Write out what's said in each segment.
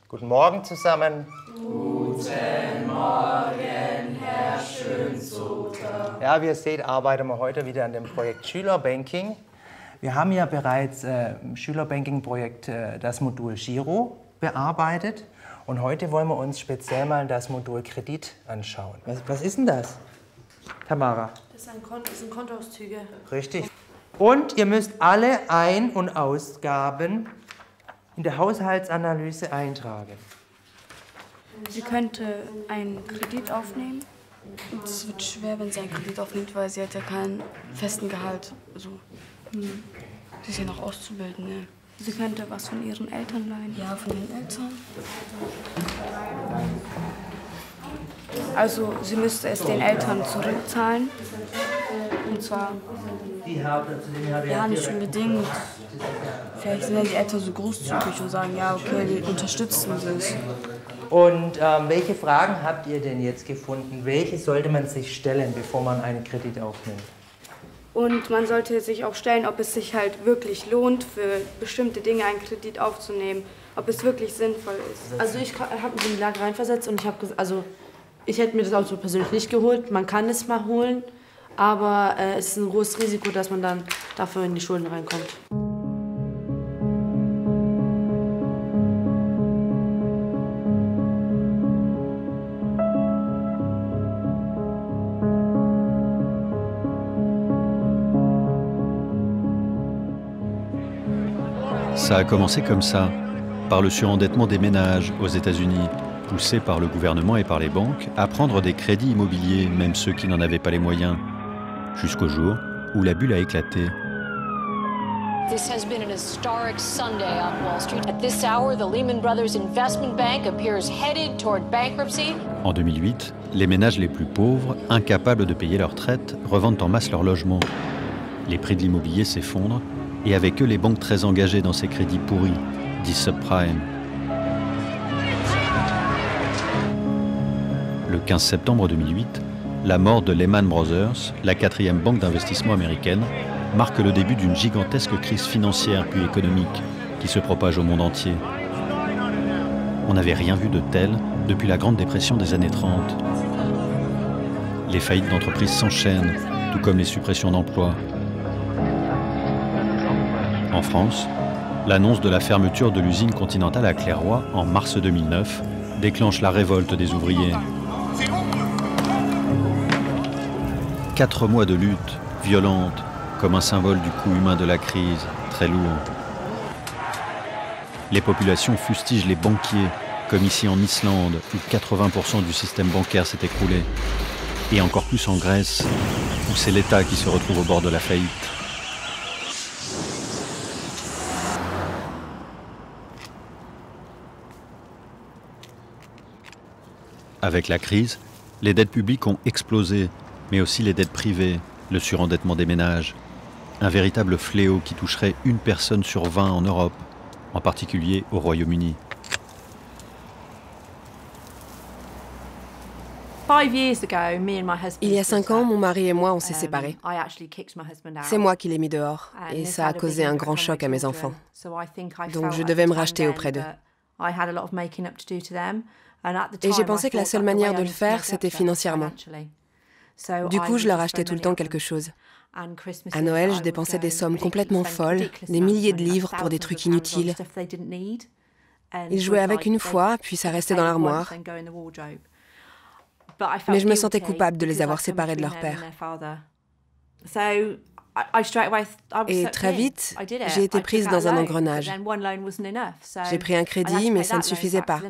Guten Morgen zusammen. Guten Morgen, Herr Schönsoter. Ja, wie ihr seht, arbeiten wir heute wieder an dem Projekt Schülerbanking. Wir haben ja bereits im Schülerbanking-Projekt das Modul Giro bearbeitet. Und heute wollen wir uns speziell mal das Modul Kredit anschauen. Was ist denn das, Tamara? Das sind Kontoauszüge. Richtig. Und ihr müsst alle Ein- und Ausgaben in der Haushaltsanalyse eintragen. Sie könnte einen Kredit aufnehmen. Es wird schwer, wenn sie einen Kredit aufnimmt, weil sie hat ja keinen festen Gehalt. Also, sie ist ja noch Auszubildende. Sie könnte was von ihren Eltern leihen. Ja, von den Eltern. Also sie müsste es den Eltern zurückzahlen. Und zwar... Ja, nicht unbedingt. Vielleicht sind ja die Eltern so großzügig und sagen, ja, okay, wir unterstützen es. Und welche Fragen habt ihr denn jetzt gefunden? Welche sollte man sich stellen, bevor man einen Kredit aufnimmt? Und man sollte sich auch stellen, ob es sich halt wirklich lohnt, für bestimmte Dinge einen Kredit aufzunehmen. Ob es wirklich sinnvoll ist. Also ich habe mich in die Lage reinversetzt und ich hätte mir das Auto persönlich nicht geholt. Man kann es mal holen, aber es ist ein großes Risiko, dass man dann dafür in die Schulden reinkommt. Ça a commencé comme ça, par le surendettement des ménages aux États-Unis, poussés par le gouvernement et par les banques à prendre des crédits immobiliers, même ceux qui n'en avaient pas les moyens, jusqu'au jour où la bulle a éclaté. This has been an historic Sunday on Wall Street. At this hour, the Lehman Brothers Investment Bank appears headed toward bankruptcy. En 2008, les ménages les plus pauvres, incapables de payer leur retraite, revendent en masse leur logement. Les prix de l'immobilier s'effondrent, et avec eux les banques très engagées dans ces crédits pourris, dits subprime. Le 15 septembre 2008, la mort de Lehman Brothers, la quatrième banque d'investissement américaine, marque le début d'une gigantesque crise financière puis économique qui se propage au monde entier. On n'avait rien vu de tel depuis la Grande Dépression des années 30. Les faillites d'entreprises s'enchaînent, tout comme les suppressions d'emplois. En France, l'annonce de la fermeture de l'usine Continental à Clairoy en mars 2009 déclenche la révolte des ouvriers. 4 mois de lutte, violente, comme un symbole du coût humain de la crise, très lourd. Les populations fustigent les banquiers, comme ici en Islande, où 80% du système bancaire s'est écroulé. Et encore plus en Grèce, où c'est l'État qui se retrouve au bord de la faillite. Avec la crise, les dettes publiques ont explosé, mais aussi les dettes privées, le surendettement des ménages. Un véritable fléau qui toucherait une personne sur 20 en Europe, en particulier au Royaume-Uni. Il y a 5 ans, mon mari et moi, on s'est séparés. C'est moi qui l'ai mis dehors, et ça a causé un grand choc à mes enfants. Donc je devais me racheter auprès d'eux. Et j'ai pensé que la seule manière de le faire, c'était financièrement. Du coup, je leur achetais tout le temps quelque chose. À Noël, je dépensais des sommes complètement folles, des milliers de livres pour des trucs inutiles. Ils jouaient avec une fois, puis ça restait dans l'armoire. Mais je me sentais coupable de les avoir séparés de leur père. Et très vite, j'ai été prise dans un engrenage. J'ai pris un crédit, mais ça ne suffisait pas.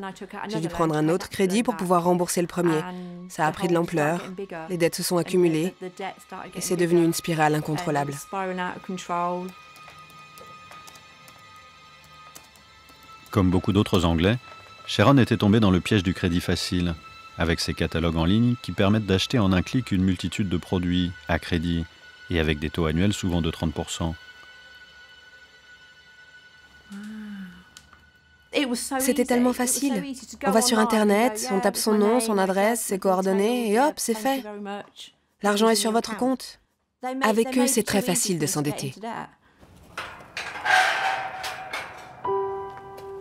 J'ai dû prendre un autre crédit pour pouvoir rembourser le premier. Ça a pris de l'ampleur, les dettes se sont accumulées, et c'est devenu une spirale incontrôlable. Comme beaucoup d'autres Anglais, Sharon était tombée dans le piège du crédit facile, avec ses catalogues en ligne qui permettent d'acheter en un clic une multitude de produits à crédit, et avec des taux annuels souvent de 30%. C'était tellement facile. On va sur Internet, on tape son nom, son adresse, ses coordonnées, et hop, c'est fait. L'argent est sur votre compte. Avec eux, c'est très facile de s'endetter.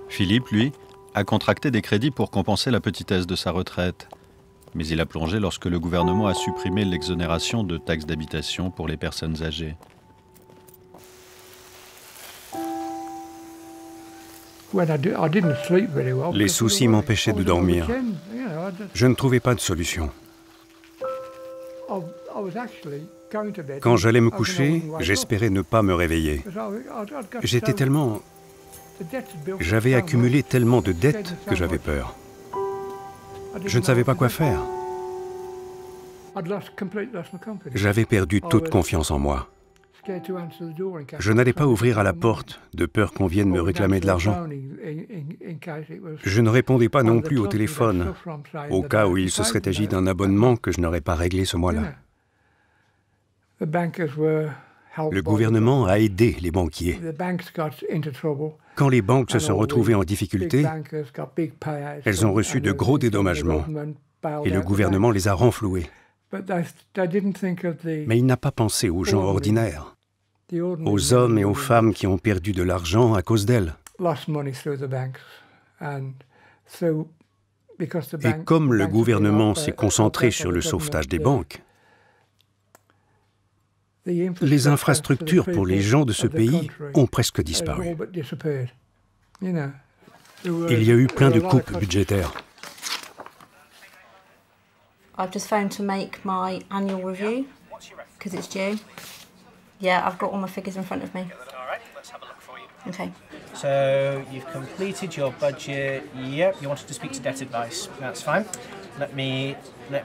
Philippe, lui, a contracté des crédits pour compenser la petitesse de sa retraite. Mais il a plongé lorsque le gouvernement a supprimé l'exonération de taxes d'habitation pour les personnes âgées. Les soucis m'empêchaient de dormir. Je ne trouvais pas de solution. Quand j'allais me coucher, j'espérais ne pas me réveiller. J'avais accumulé tellement de dettes que j'avais peur. Je ne savais pas quoi faire. J'avais perdu toute confiance en moi. Je n'allais pas ouvrir à la porte, de peur qu'on vienne me réclamer de l'argent. Je ne répondais pas non plus au téléphone, au cas où il se serait agi d'un abonnement que je n'aurais pas réglé ce mois-là. Le gouvernement a aidé les banquiers. Quand les banques se sont retrouvées en difficulté, elles ont reçu de gros dédommagements et le gouvernement les a renfloués. Mais il n'a pas pensé aux gens ordinaires, aux hommes et aux femmes qui ont perdu de l'argent à cause d'elles. Et comme le gouvernement s'est concentré sur le sauvetage des banques, les infrastructures pour les gens de ce pays ont presque disparu. Il y a eu plein de coupes budgétaires. I've just phoned to make my annual review because it's due. Yeah, I've got all my figures in front of me. All right, let's have a look for you. Okay. So you've completed your budget. Yep, you wanted to speak to debt advice. That's fine. Let me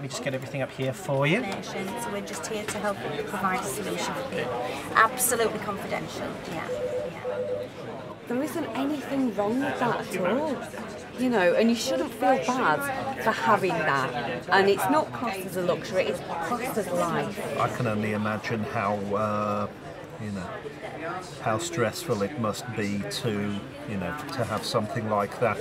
just get everything up here for you. So we're just here to help provide a solution for people. Absolutely confidential. Yeah. There isn't anything wrong with that at all. You know, and you shouldn't feel bad for having that. And it's not classed as a luxury, it's classed as life. I can only imagine how, how stressful it must be to have something like that.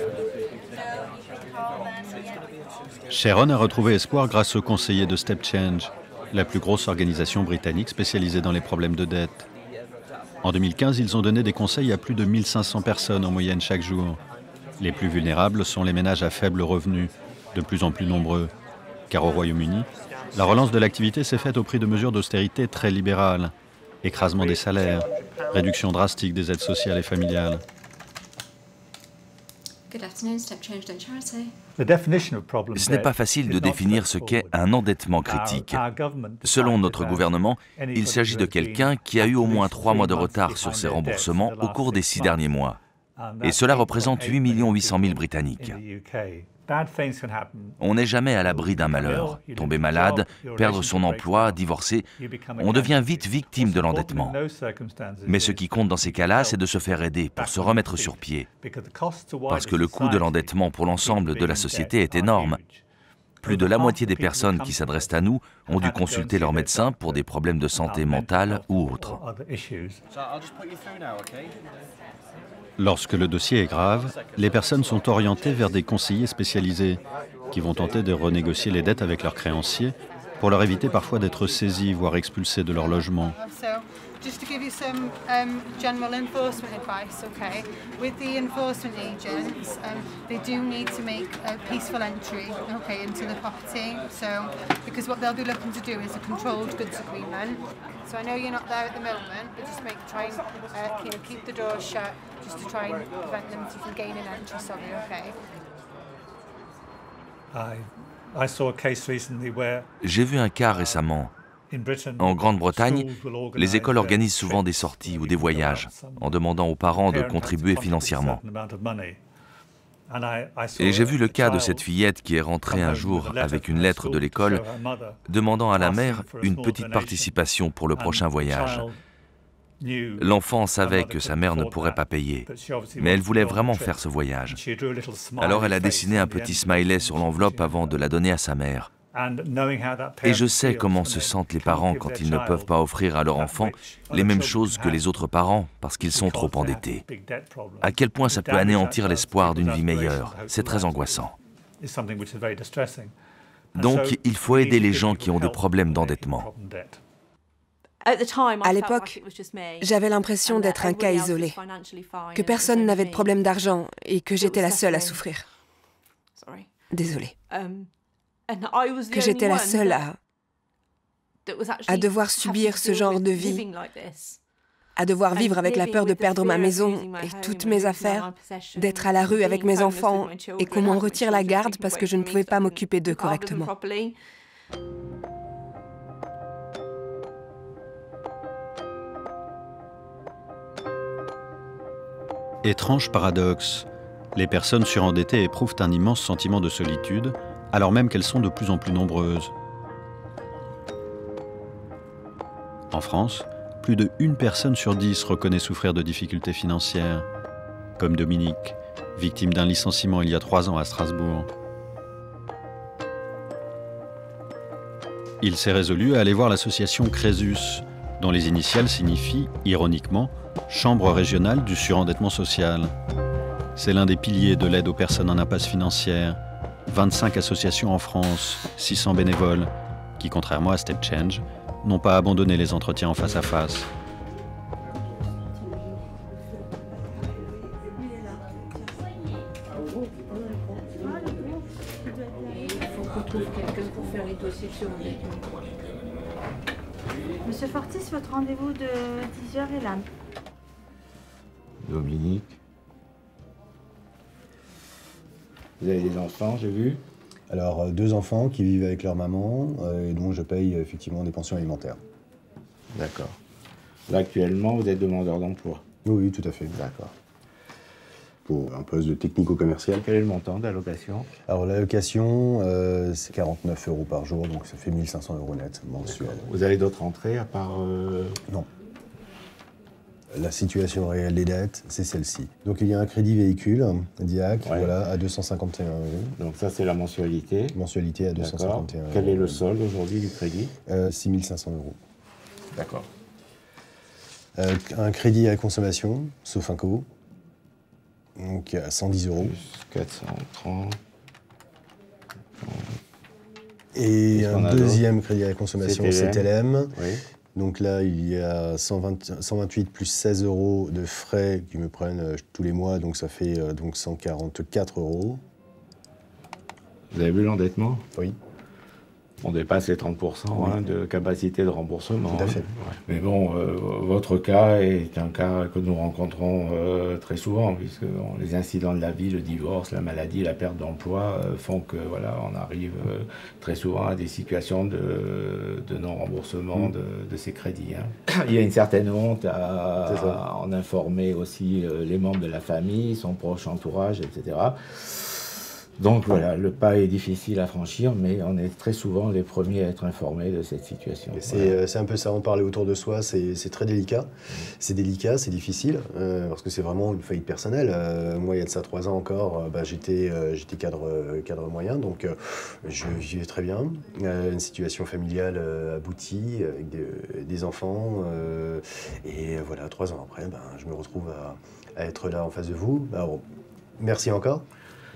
Sharon a retrouvé espoir grâce au conseiller de Step Change, la plus grosse organisation britannique spécialisée dans les problèmes de dette. En 2015, ils ont donné des conseils à plus de 1500 personnes en moyenne chaque jour. Les plus vulnérables sont les ménages à faible revenu, de plus en plus nombreux. Car au Royaume-Uni, la relance de l'activité s'est faite au prix de mesures d'austérité très libérales. Écrasement des salaires, réduction drastique des aides sociales et familiales. Ce n'est pas facile de définir ce qu'est un endettement critique. Selon notre gouvernement, il s'agit de quelqu'un qui a eu au moins 3 mois de retard sur ses remboursements au cours des 6 derniers mois. Et cela représente 8 800 000 Britanniques. On n'est jamais à l'abri d'un malheur. Tomber malade, perdre son emploi, divorcer, on devient vite victime de l'endettement. Mais ce qui compte dans ces cas-là, c'est de se faire aider pour se remettre sur pied. Parce que le coût de l'endettement pour l'ensemble de la société est énorme. Plus de la moitié des personnes qui s'adressent à nous ont dû consulter leur médecin pour des problèmes de santé mentale ou autres. Lorsque le dossier est grave, les personnes sont orientées vers des conseillers spécialisés qui vont tenter de renégocier les dettes avec leurs créanciers pour leur éviter parfois d'être saisis, voire expulsés de leur logement. Just to give you some general enforcement advice, okay? With the enforcement agents, they do need to make a peaceful entry, okay, into the property. So, because what they'll be looking to do is a controlled goods agreement. So I know you're not there at the moment, but just try and keep the doors shut, just to try and prevent them from gaining entry. Sorry, okay? J'ai vu un cas récemment. En Grande-Bretagne, les écoles organisent souvent des sorties ou des voyages en demandant aux parents de contribuer financièrement. Et j'ai vu le cas de cette fillette qui est rentrée un jour avec une lettre de l'école demandant à la mère une petite participation pour le prochain voyage. L'enfant savait que sa mère ne pourrait pas payer, mais elle voulait vraiment faire ce voyage. Alors elle a dessiné un petit smiley sur l'enveloppe avant de la donner à sa mère. Et je sais comment se sentent les parents quand ils ne peuvent pas offrir à leur enfant les mêmes choses que les autres parents parce qu'ils sont trop endettés. À quel point ça peut anéantir l'espoir d'une vie meilleure. C'est très angoissant. Donc, il faut aider les gens qui ont des problèmes d'endettement. À l'époque, j'avais l'impression d'être un cas isolé, que personne n'avait de problème d'argent et que j'étais la seule à souffrir. Désolée. Que j'étais la seule à devoir subir ce genre de vie, à devoir vivre avec la peur de perdre ma maison et toutes mes affaires, d'être à la rue avec mes enfants et qu'on m'en retire la garde parce que je ne pouvais pas m'occuper d'eux correctement. Étrange paradoxe, les personnes surendettées éprouvent un immense sentiment de solitude, alors même qu'elles sont de plus en plus nombreuses. En France, plus de 1 personne sur 10 reconnaît souffrir de difficultés financières, comme Dominique, victime d'un licenciement il y a 3 ans à Strasbourg. Il s'est résolu à aller voir l'association Crésus, dont les initiales signifient, ironiquement, Chambre régionale du surendettement social. C'est l'un des piliers de l'aide aux personnes en impasse financière. 25 associations en France, 600 bénévoles, qui, contrairement à Step Change, n'ont pas abandonné les entretiens en face à face. Il faut qu'on trouve quelqu'un pour faire les dossiers de surendettement. Monsieur Fortis, votre rendez-vous de 10h est là. Dominique. Vous avez des enfants, j'ai vu? Alors, 2 enfants qui vivent avec leur maman et dont je paye effectivement des pensions alimentaires. D'accord. Là, actuellement, vous êtes demandeur d'emploi? Oui, tout à fait. D'accord. Pour un poste de technico-commercial. Quel est le montant d'allocation? Alors, l'allocation, c'est 49 € par jour, donc ça fait 1 500 € net mensuel. Vous avez d'autres entrées à part... Non. La situation réelle des dettes, c'est celle-ci. Donc il y a un crédit véhicule, DIAC, voilà, à 251 €. Donc ça, c'est la mensualité? Mensualité à 251 €. Quel est le solde aujourd'hui du crédit? 6 500 €. D'accord. Un crédit à consommation, sauf impôt, donc à 110 €. Plus 430. Et un deuxième crédit à la consommation, CTLM. Oui. Donc là, il y a 128 plus 16 € de frais qui me prennent tous les mois, donc ça fait donc 144 €. Vous avez vu l'endettement? Oui. On dépasse les 30% de capacité de remboursement. Tout à fait. Mais bon, votre cas est un cas que nous rencontrons très souvent, puisque les incidents de la vie, le divorce, la maladie, la perte d'emploi font que voilà, on arrive très souvent à des situations de non-remboursement de ces crédits. Hein. Il y a une certaine honte à en informer aussi les membres de la famille, son proche entourage, etc. Donc voilà, le pas est difficile à franchir, mais on est très souvent les premiers à être informés de cette situation. C'est un peu ça, en parler autour de soi, c'est très délicat. C'est délicat, c'est difficile, parce que c'est vraiment une faillite personnelle. Moi, il y a de ça 3 ans encore, j'étais cadre moyen, donc je vivais très bien. Une situation familiale aboutie, avec des enfants, et voilà, 3 ans après, je me retrouve à être là en face de vous. Alors, merci encore.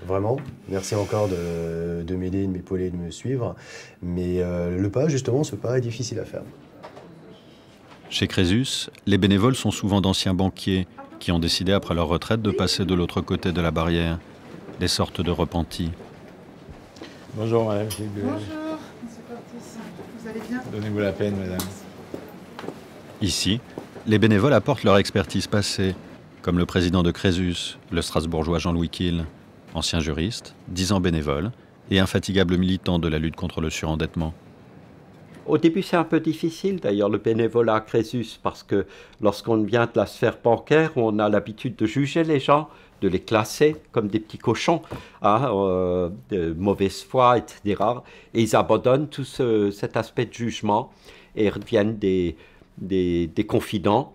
Vraiment, merci encore de m'aider, de m'épauler, de me suivre. Mais le pas, justement, ce pas est difficile à faire. Chez Crésus, les bénévoles sont souvent d'anciens banquiers qui ont décidé après leur retraite de passer de l'autre côté de la barrière, des sortes de repentis. Bonjour madame Gilles. Bonjour, monsieur Fortis. Vous allez bien? Donnez-vous la peine madame. Ici, les bénévoles apportent leur expertise passée, comme le président de Crésus, le Strasbourgeois Jean-Louis Kiel. Ancien juriste, 10 ans bénévole et infatigable militant de la lutte contre le surendettement. Au début, c'est un peu difficile, d'ailleurs, le bénévolat à Crésus, parce que lorsqu'on vient de la sphère bancaire, on a l'habitude de juger les gens, de les classer comme des petits cochons, de mauvaise foi, etc. Et ils abandonnent tout cet aspect de jugement et redeviennent des confidents.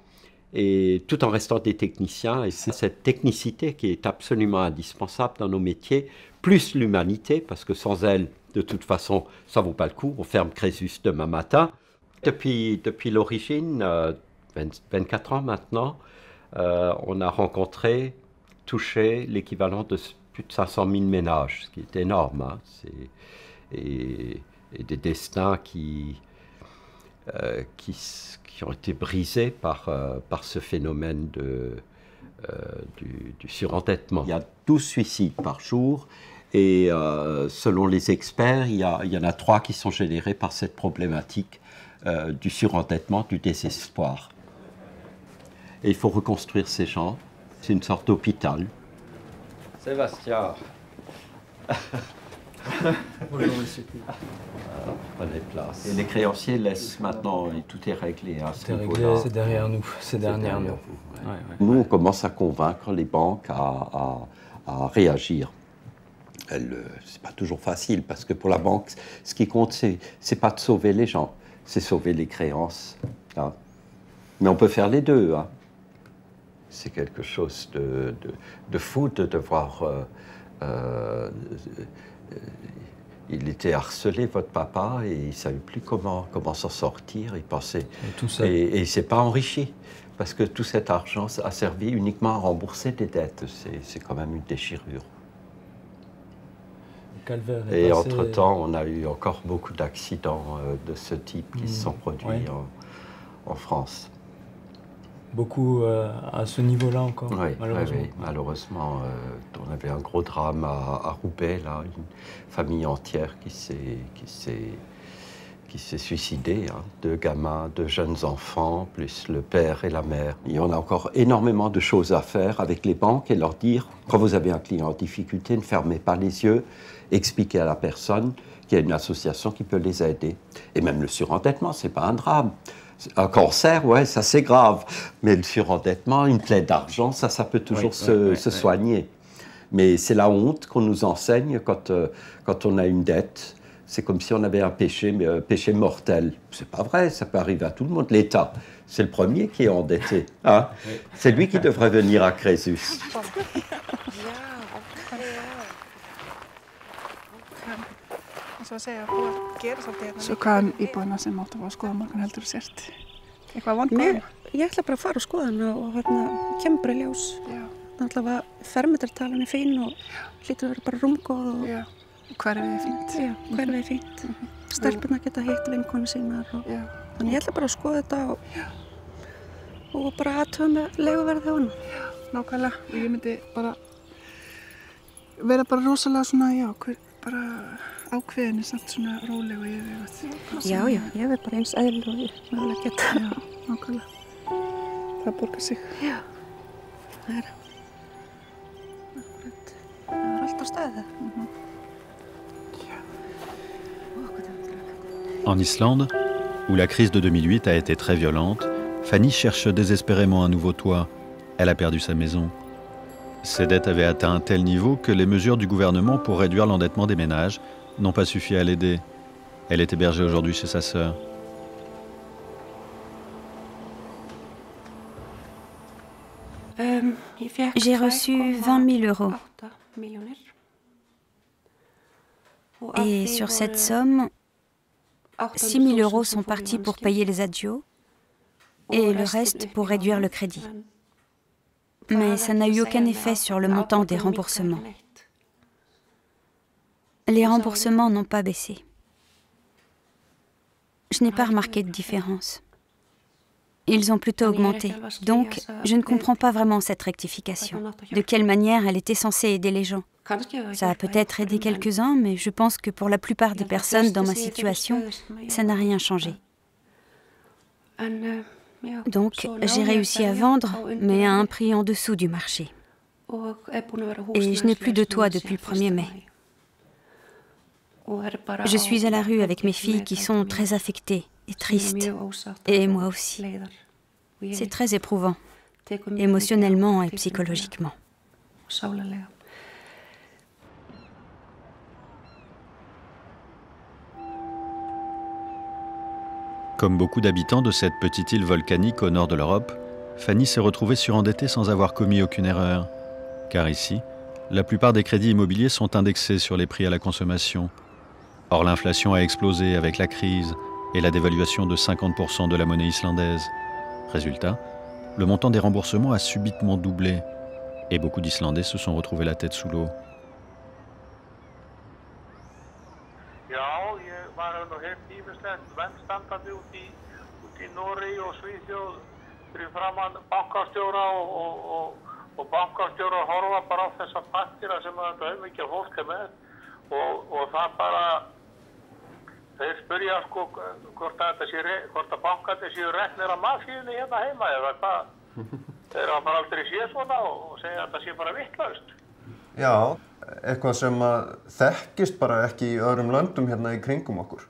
Et tout en restant des techniciens, et c'est cette technicité qui est absolument indispensable dans nos métiers, plus l'humanité, parce que sans elle, de toute façon, ça ne vaut pas le coup, on ferme Crésus demain matin. Depuis l'origine, 24 ans maintenant, on a rencontré, touché l'équivalent de plus de 500 000 ménages, ce qui est énorme, hein. Et des destins qui qui ont été brisés par ce phénomène du surendettement. Il y a 12 suicides par jour et selon les experts, il y en a 3 qui sont générés par cette problématique du surendettement, du désespoir. Et il faut reconstruire ces gens. C'est une sorte d'hôpital. Sébastien. Bonjour, monsieur. Prenez place. Et les créanciers laissent maintenant, et tout est réglé. Hein, c'est réglé, c'est derrière nous. C'est derrière nous. Ouais, ouais. Nous, on commence à convaincre les banques à réagir. C'est pas toujours facile, parce que pour la banque, ce qui compte, c'est pas de sauver les gens, c'est sauver les créances. Hein. Mais on peut faire les deux. Hein. C'est quelque chose de fou de devoir... il était harcelé, votre papa, et il ne savait plus comment s'en sortir. Il pensait... Et il ne s'est pas enrichi, parce que tout cet argent a servi uniquement à rembourser des dettes. C'est quand même une déchirure. Et entre-temps, on a eu encore beaucoup d'accidents de ce type qui se sont produits en France. Beaucoup à ce niveau-là encore, oui, malheureusement. Oui, malheureusement. On avait un gros drame à Roubaix, là, une famille entière qui s'est suicidée. Hein. 2 gamins, 2 jeunes enfants, plus le père et la mère. Et on a encore énormément de choses à faire avec les banques et leur dire, quand vous avez un client en difficulté, ne fermez pas les yeux, expliquez à la personne qu'il y a une association qui peut les aider. Et même le surendettement, ce n'est pas un drame. Un cancer, ouais, ça c'est grave. Mais le surendettement, une plaie d'argent, ça peut toujours se soigner. Mais c'est la honte qu'on nous enseigne quand on a une dette. C'est comme si on avait un péché, mais un péché mortel. C'est pas vrai, ça peut arriver à tout le monde. L'État, c'est le premier qui est endetté. Hein? C'est lui qui devrait venir à Crésus. Hvað íbúðina sem áttu að skoða morgun heldur þú sért? Eitthvað vandkvæm? Ég ætla bara að fara og skoða hana og kemur bara í ljós. Náttúrulega fermetrartalan fín og hlýtur að vera bara rúmgóð og hverfið fínt. Já, hverfið fínt. Stelpurnar geta hitt vinkonu sínar og þannig ég ætla bara að skoða þetta og bara aðtöða með leiguverði á hana. Nákvæmlega, og ég myndi bara vera bara rosalega svona, bara ákveðinni samt svona róleg og yfirvegað. Já, ég verð bara eins eðlileg og ég mögulega geta. Já, nákvæmlega. Það borgar sig. Já, það er allt á staði. En Islande, où la crise de 2008 a été très violente, Fanny cherche désespérément un nouveau toit. Elle a perdu sa maison. Ses dettes avaient atteint un tel niveau que les mesures du gouvernement pour réduire l'endettement des ménages n'ont pas suffi à l'aider. Elle est hébergée aujourd'hui chez sa sœur. J'ai reçu 20 000 euros. Et sur cette somme, 6 000 euros sont partis pour payer les adios et le reste pour réduire le crédit. Mais ça n'a eu aucun effet sur le montant des remboursements. Les remboursements n'ont pas baissé. Je n'ai pas remarqué de différence. Ils ont plutôt augmenté. Donc, je ne comprends pas vraiment cette rectification. De quelle manière elle était censée aider les gens? Ça a peut-être aidé quelques-uns, mais je pense que pour la plupart des personnes dans ma situation, ça n'a rien changé. Donc, j'ai réussi à vendre, mais à un prix en dessous du marché. Et je n'ai plus de toit depuis le 1er mai. Je suis à la rue avec mes filles qui sont très affectées et tristes, et moi aussi. C'est très éprouvant, émotionnellement et psychologiquement. Comme beaucoup d'habitants de cette petite île volcanique au nord de l'Europe, Fanny s'est retrouvée surendettée sans avoir commis aucune erreur. Car ici, la plupart des crédits immobiliers sont indexés sur les prix à la consommation. Or, l'inflation a explosé avec la crise et la dévaluation de 50% de la monnaie islandaise. Résultat, le montant des remboursements a subitement doublé et beaucoup d'Islandais se sont retrouvés la tête sous l'eau. í Noregi og Svíþjóð fyrir framann bankastjóra og bankastjóra horfa bara á þessa pappíra sem þetta auðmikið fólk með og það bara þeir spyrja sko hvort að bankarnir séu reknir af mafíunni hérna heima eða hvað. Þeir hafa bara aldrei séð svona og segja að það sé bara vitlaust. Já, eitthvað sem að þekkist bara ekki í öðrum löndum hérna í kringum okkur.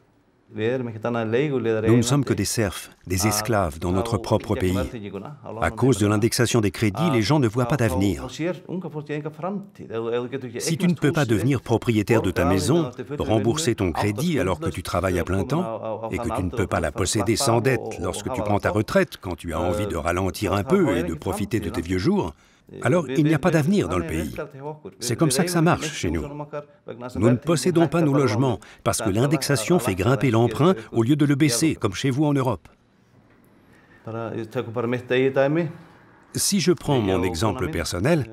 Nous ne sommes que des serfs, des esclaves dans notre propre pays. À cause de l'indexation des crédits, les gens ne voient pas d'avenir. Si tu ne peux pas devenir propriétaire de ta maison, rembourser ton crédit alors que tu travailles à plein temps, et que tu ne peux pas la posséder sans dette lorsque tu prends ta retraite, quand tu as envie de ralentir un peu et de profiter de tes vieux jours, alors il n'y a pas d'avenir dans le pays. C'est comme ça que ça marche chez nous. Nous ne possédons pas nos logements parce que l'indexation fait grimper l'emprunt au lieu de le baisser, comme chez vous en Europe. Si je prends mon exemple personnel,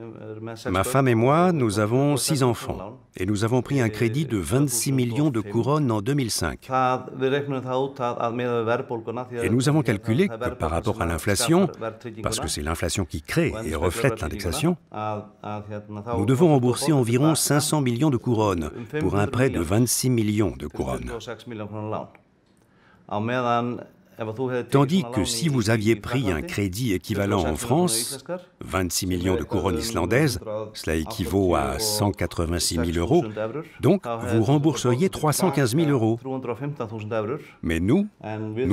ma femme et moi, nous avons 6 enfants et nous avons pris un crédit de 26 millions de couronnes en 2005. Et nous avons calculé que par rapport à l'inflation, parce que c'est l'inflation qui crée et reflète l'indexation, nous devons rembourser environ 500 millions de couronnes pour un prêt de 26 millions de couronnes. Tandis que si vous aviez pris un crédit équivalent en France, 26 millions de couronnes islandaises, cela équivaut à 186 000 euros, donc vous rembourseriez 315 000 euros. Mais nous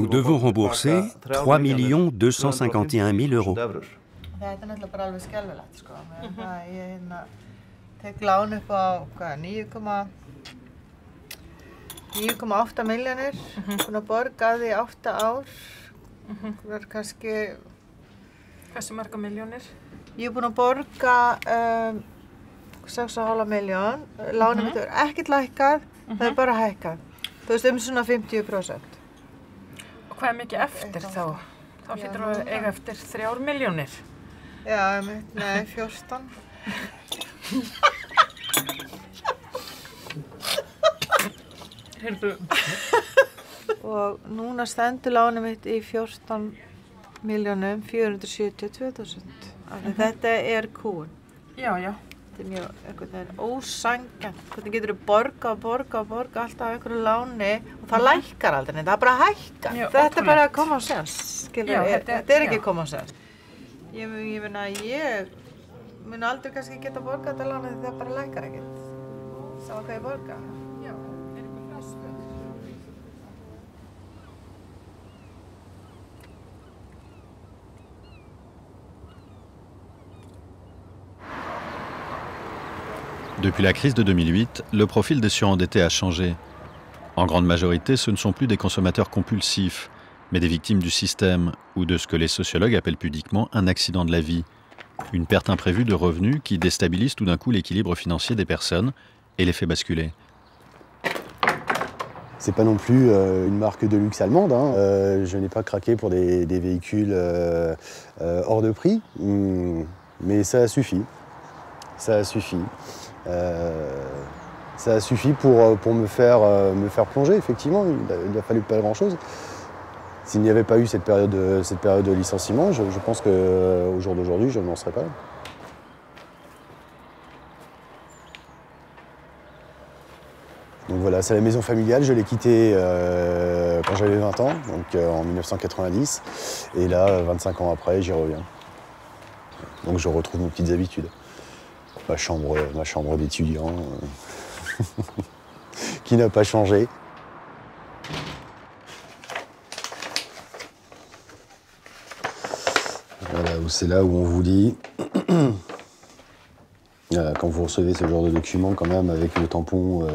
devons rembourser 3 251 000 euros. $9,8 milljónir, búin að borga því 8 ár. Það er kannski... Hversu marga milljónir? Ég er búin að borga 6,5 milljón. Lánið mitt er ekkert lækkað, það er bara hækkað. Þú veist, svona 50%. Og hvað er mikið eftir þá? Þá hlýtur að eiga eftir 3 milljónir. Já, nei, 14. Og núna stendur lánið mitt í 14.472.000. Þetta er kúun. Já, já. Þetta er mjög einhvern veginn ósanngjarnt. Hvernig getur þú borga alltaf einhverju láni og það lækkar aldrei, það bara hækkar. Þetta er bara common sense, skilur. Þetta er ekki common sense. Ég meina, ég mun aldrei kannski geta borgað þetta lánið því það bara lækkar ekkert. Sá hvað ég borga. Depuis la crise de 2008, le profil des surendettés a changé. En grande majorité, ce ne sont plus des consommateurs compulsifs, mais des victimes du système ou de ce que les sociologues appellent pudiquement un accident de la vie. Une perte imprévue de revenus qui déstabilise tout d'un coup l'équilibre financier des personnes et les fait basculer. C'est pas non plus une marque de luxe allemande. Je n'ai pas craqué pour des véhicules hors de prix, mais ça a suffi. Ça a suffi. Ça a suffi pour me faire plonger, effectivement. Il a fallu pas grand-chose. S'il n'y avait pas eu cette période de licenciement, je pense qu'au jour d'aujourd'hui, je n'en serais pas là. Donc voilà, c'est la maison familiale. Je l'ai quittée quand j'avais 20 ans, donc en 1990. Et là, 25 ans après, j'y reviens. Donc je retrouve mes petites habitudes. Ma chambre d'étudiant qui n'a pas changé. Voilà, c'est là où on vous dit, quand vous recevez ce genre de document quand même avec le tampon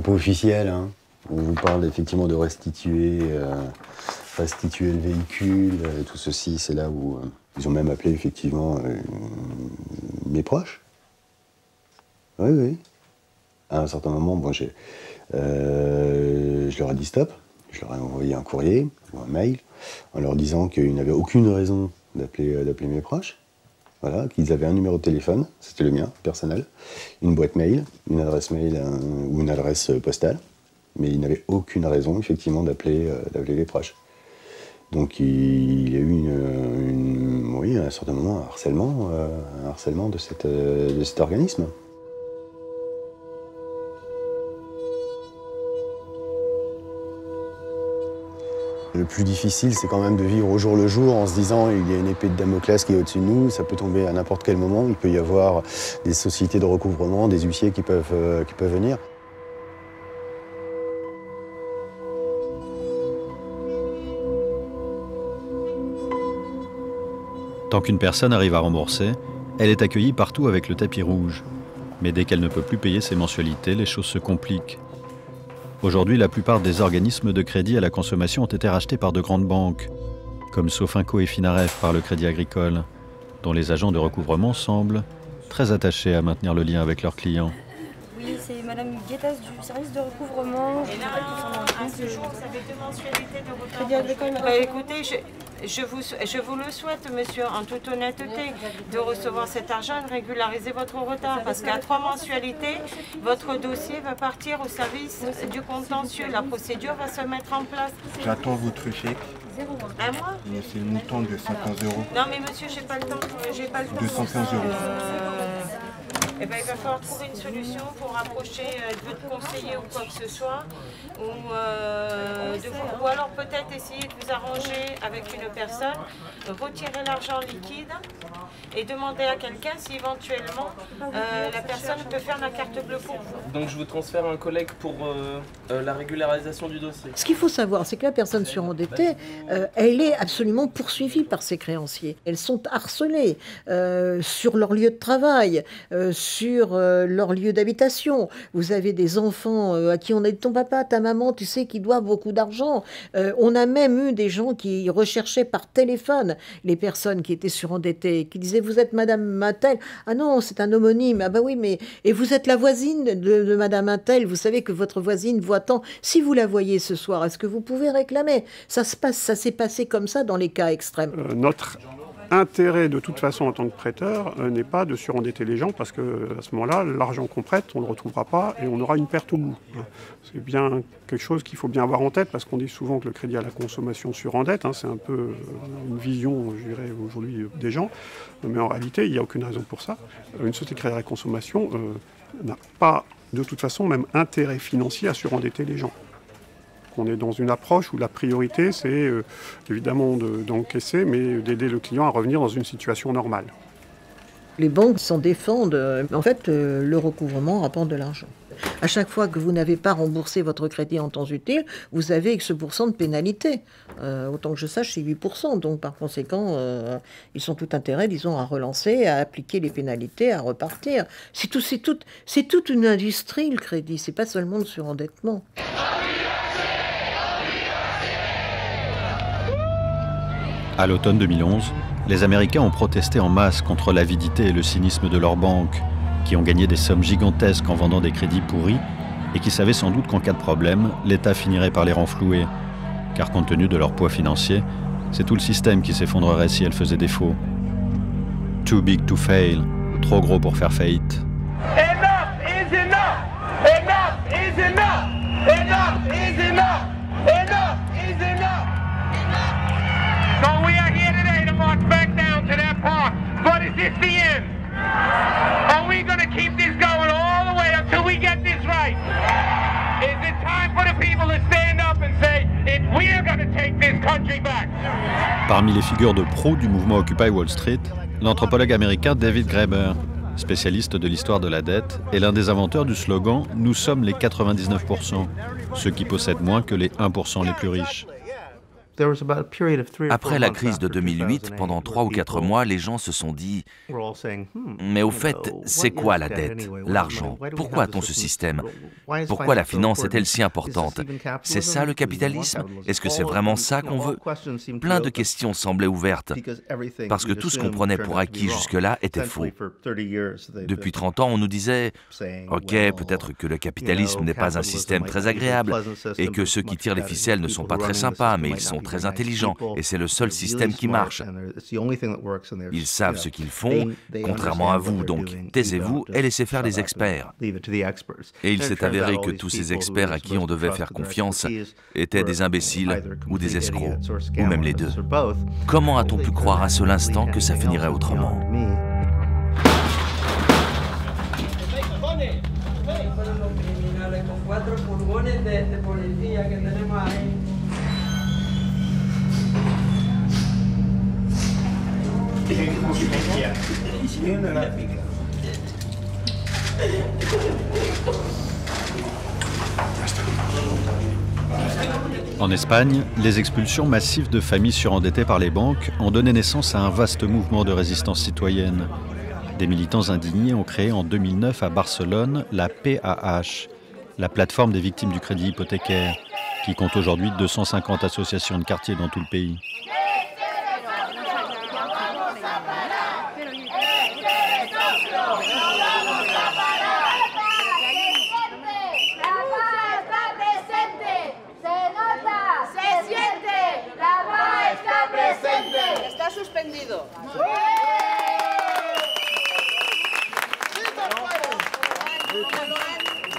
officiel, hein, on vous parle effectivement de restituer le véhicule, tout ceci, c'est là où ils ont même appelé effectivement mes proches. Oui, oui. À un certain moment, bon, je leur ai dit stop. Je leur ai envoyé un courrier ou un mail en leur disant qu'ils n'avaient aucune raison d'appeler mes proches. Voilà, qu'ils avaient un numéro de téléphone, c'était le mien, personnel, une boîte mail, une adresse mail ou une adresse postale. Mais ils n'avaient aucune raison, effectivement, d'appeler les proches. Donc il y a eu oui, à un certain moment un harcèlement de cet organisme. Le plus difficile, c'est quand même de vivre au jour le jour en se disant il y a une épée de Damoclès qui est au-dessus de nous, ça peut tomber à n'importe quel moment, il peut y avoir des sociétés de recouvrement, des huissiers qui peuvent venir. Tant qu'une personne arrive à rembourser, elle est accueillie partout avec le tapis rouge. Mais dès qu'elle ne peut plus payer ses mensualités, les choses se compliquent. Aujourd'hui, la plupart des organismes de crédit à la consommation ont été rachetés par de grandes banques, comme Sofinco et Finaref par le Crédit Agricole, dont les agents de recouvrement semblent très attachés à maintenir le lien avec leurs clients. Oui, c'est Madame Guettas du service de recouvrement. Et là, à ce jour, vous avez 2 mensualités de retard. Crédit Agricole. Bah, écoutez, je vous le souhaite, monsieur, en toute honnêteté, de recevoir cet argent et de régulariser votre retard. Parce qu'à 3 mensualités, votre dossier va partir au service du contentieux. La procédure va se mettre en place. J'attends votre chèque. Un mois? C'est le montant de 115 €. Non, mais monsieur, j'ai pas le temps. 215 €. Eh ben, il va falloir trouver une solution pour rapprocher votre conseiller ou quoi que ce soit, ou alors peut-être essayer de vous arranger avec une personne, retirer l'argent liquide et demander à quelqu'un si éventuellement la personne peut faire la carte bleue pour vous. Donc je vous transfère un collègue pour la régularisation du dossier. Ce qu'il faut savoir, c'est que la personne surendettée, elle est absolument poursuivie par ses créanciers. Elles sont harcelées sur leur lieu de travail, sur leur lieu d'habitation. Vous avez des enfants à qui on a dit ton papa, ta maman, tu sais, qui doivent beaucoup d'argent. On a même eu des gens qui recherchaient par téléphone les personnes qui étaient surendettées, qui disaient vous êtes Madame Mattel. Ah non, c'est un homonyme. Ah bah oui, mais et vous êtes la voisine de Madame Mattel. Vous savez que votre voisine voit tant. Si vous la voyez ce soir, est-ce que vous pouvez réclamer? Ça s'est passé comme ça dans les cas extrêmes. Notre intérêt de toute façon en tant que prêteur n'est pas de surendetter les gens parce que à ce moment-là, l'argent qu'on prête, on ne le retrouvera pas et on aura une perte au bout. C'est bien quelque chose qu'il faut bien avoir en tête parce qu'on dit souvent que le crédit à la consommation surendette, c'est un peu une vision, je dirais, aujourd'hui des gens, mais en réalité, il n'y a aucune raison pour ça. Une société de crédit à la consommation n'a pas de toute façon même intérêt financier à surendetter les gens. On est dans une approche où la priorité, c'est évidemment d'encaisser, mais d'aider le client à revenir dans une situation normale. Les banques s'en défendent. En fait, le recouvrement rapporte de l'argent. À chaque fois que vous n'avez pas remboursé votre crédit en temps utile, vous avez X% de pénalité. Autant que je sache, c'est 8%. Donc, par conséquent, ils sont tout intérêt, disons, à relancer, à appliquer les pénalités, à repartir. C'est toute une industrie, le crédit. C'est pas seulement le surendettement. À l'automne 2011, les Américains ont protesté en masse contre l'avidité et le cynisme de leurs banques, qui ont gagné des sommes gigantesques en vendant des crédits pourris et qui savaient sans doute qu'en cas de problème, l'État finirait par les renflouer. Car compte tenu de leur poids financier, c'est tout le système qui s'effondrerait si elles faisaient défaut. Too big to fail, trop gros pour faire faillite. Enough is enough! Enough is enough! Enough is enough! Enough is enough! So we are here today to march back down to that park. But is this the end? Are we going to keep this going all the way until we get this right? Is it time for the people to stand up and say, we're going to take this country back? Parmi les figures de proue du mouvement Occupy Wall Street, l'anthropologue américain David Graeber, spécialiste de l'histoire de la dette, est l'un des inventeurs du slogan « Nous sommes les 99%, ceux qui possèdent moins que les 1% les plus riches ». Après la crise de 2008, pendant 3 ou 4 mois, les gens se sont dit « Mais au fait, c'est quoi la dette, l'argent? Pourquoi a-t-on ce système? Pourquoi la finance est-elle si importante? C'est ça le capitalisme? Est-ce que c'est vraiment ça qu'on veut ?» Plein de questions semblaient ouvertes, parce que tout ce qu'on prenait pour acquis jusque-là était faux. Depuis 30 ans, on nous disait « Ok, peut-être que le capitalisme n'est pas un système très agréable, et que ceux qui tirent les ficelles ne sont pas très sympas, mais ils sont très intelligents et c'est le seul système qui marche. Ils savent ce qu'ils font, contrairement à vous, donc taisez-vous et laissez faire les experts. Et il s'est avéré que tous ces experts à qui on devait faire confiance étaient des imbéciles ou des escrocs, ou même les deux. Comment a-t-on pu croire un seul instant que ça finirait autrement? En Espagne, les expulsions massives de familles surendettées par les banques ont donné naissance à un vaste mouvement de résistance citoyenne. Des militants indignés ont créé en 2009 à Barcelone la PAH, la plateforme des victimes du crédit hypothécaire, qui compte aujourd'hui 250 associations de quartier dans tout le pays.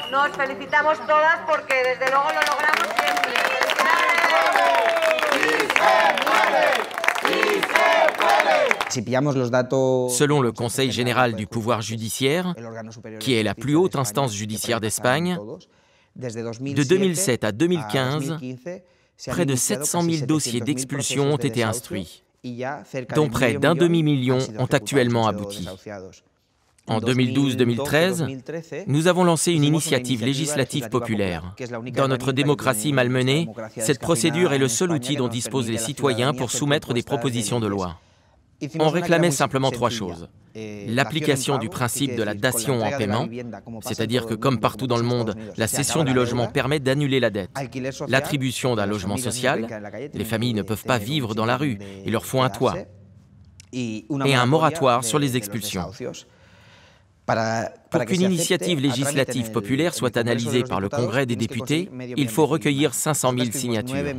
Nos felicitamos todas porque desde luego lo logramos siempre. Selon le Conseil général du pouvoir judiciaire, qui est la plus haute instance judiciaire d'Espagne, de 2007 à 2015, près de 700 000 dossiers d'expulsion ont été instruits, dont près d'un demi-million ont actuellement abouti. En 2012-2013, nous avons lancé une initiative législative populaire. Dans notre démocratie malmenée, cette procédure est le seul outil dont disposent les citoyens pour soumettre des propositions de loi. On réclamait simplement trois choses. L'application du principe de la dation en paiement, c'est-à-dire que comme partout dans le monde, la cession du logement permet d'annuler la dette. L'attribution d'un logement social, les familles ne peuvent pas vivre dans la rue, il leur faut un toit. Et un moratoire sur les expulsions. Pour qu'une initiative législative populaire soit analysée par le Congrès des députés, il faut recueillir 500 000 signatures.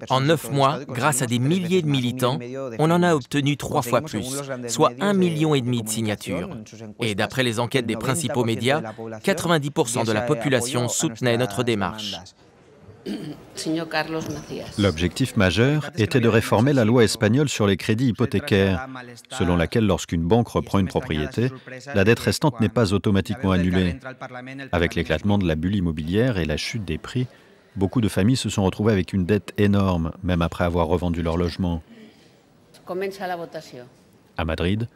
En 9 mois, grâce à des milliers de militants, on en a obtenu 3 fois plus, soit 1,5 million de signatures. Et d'après les enquêtes des principaux médias, 90% de la population soutenait notre démarche. L'objectif majeur était de réformer la loi espagnole sur les crédits hypothécaires, selon laquelle lorsqu'une banque reprend une propriété, la dette restante n'est pas automatiquement annulée. Avec l'éclatement de la bulle immobilière et la chute des prix, beaucoup de familles se sont retrouvées avec une dette énorme, même après avoir revendu leur logement. À Madrid,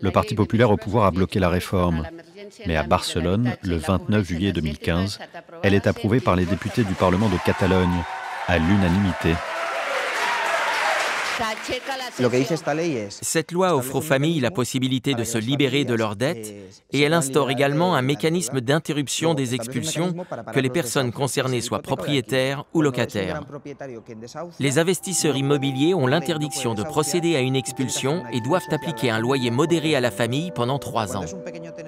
le Parti populaire au pouvoir a bloqué la réforme. Mais à Barcelone, le 29 juillet 2015, elle est approuvée par les députés du Parlement de Catalogne, à l'unanimité. Cette loi offre aux familles la possibilité de se libérer de leurs dettes et elle instaure également un mécanisme d'interruption des expulsions, que les personnes concernées soient propriétaires ou locataires. Les investisseurs immobiliers ont l'interdiction de procéder à une expulsion et doivent appliquer un loyer modéré à la famille pendant 3 ans.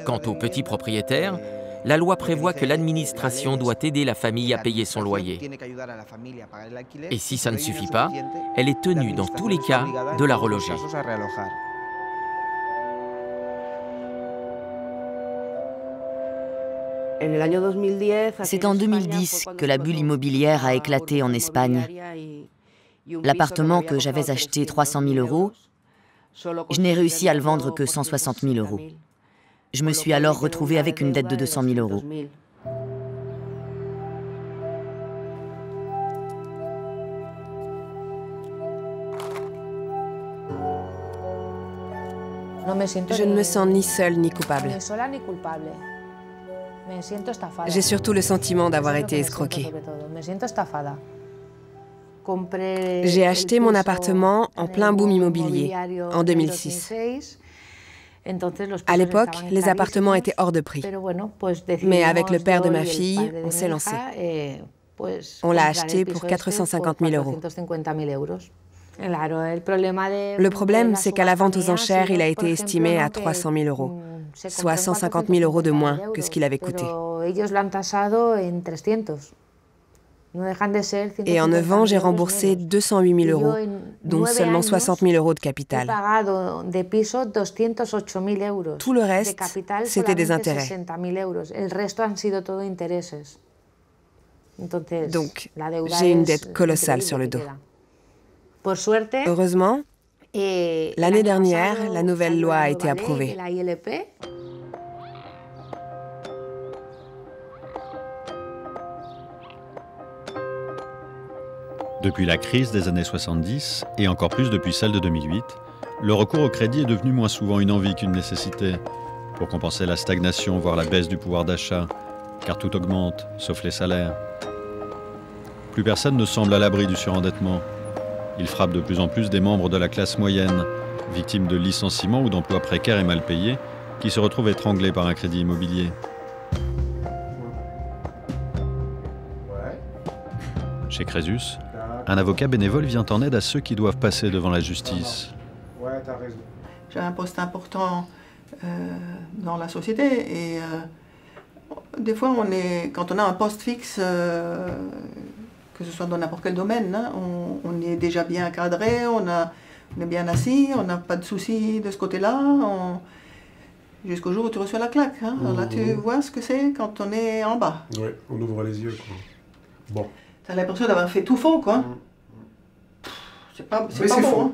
Quant aux petits propriétaires, la loi prévoit que l'administration doit aider la famille à payer son loyer. Et si ça ne suffit pas, elle est tenue dans tous les cas de la reloger. C'est en 2010 que la bulle immobilière a éclaté en Espagne. L'appartement que j'avais acheté 300 000 €, je n'ai réussi à le vendre que 160 000 €. Je me suis alors retrouvée avec une dette de 200 000 €. Je ne me sens ni seule ni coupable. J'ai surtout le sentiment d'avoir été escroquée. J'ai acheté mon appartement en plein boom immobilier, en 2006. À l'époque, les appartements étaient hors de prix. Mais avec le père de ma fille, on s'est lancé. On l'a acheté pour 450 000 €. Le problème, c'est qu'à la vente aux enchères, il a été estimé à 300 000 €, soit 150 000 € de moins que ce qu'il avait coûté. Et en 9 ans, j'ai remboursé 208 000 euros, dont seulement 60 000 euros de capital. Tout le reste, c'était des intérêts. Donc, j'ai une dette colossale sur le dos. Heureusement, l'année dernière, la nouvelle loi a été approuvée. Depuis la crise des années 70, et encore plus depuis celle de 2008, le recours au crédit est devenu moins souvent une envie qu'une nécessité, pour compenser la stagnation, voire la baisse du pouvoir d'achat, car tout augmente, sauf les salaires. Plus personne ne semble à l'abri du surendettement. Il frappe de plus en plus des membres de la classe moyenne, victimes de licenciements ou d'emplois précaires et mal payés, qui se retrouvent étranglés par un crédit immobilier. Chez Crésus, un avocat bénévole vient en aide à ceux qui doivent passer devant la justice. Ouais, t'as raison. J'ai un poste important dans la société et des fois, quand on a un poste fixe, que ce soit dans n'importe quel domaine, hein, on est déjà bien cadré, on est bien assis, on n'a pas de soucis de ce côté-là, jusqu'au jour où tu reçois la claque. Hein. Alors là, tu vois ce que c'est quand on est en bas. Oui, on ouvre les yeux, quoi. Bon. T'as l'impression d'avoir fait tout faux, quoi. C'est pas bon. Hein.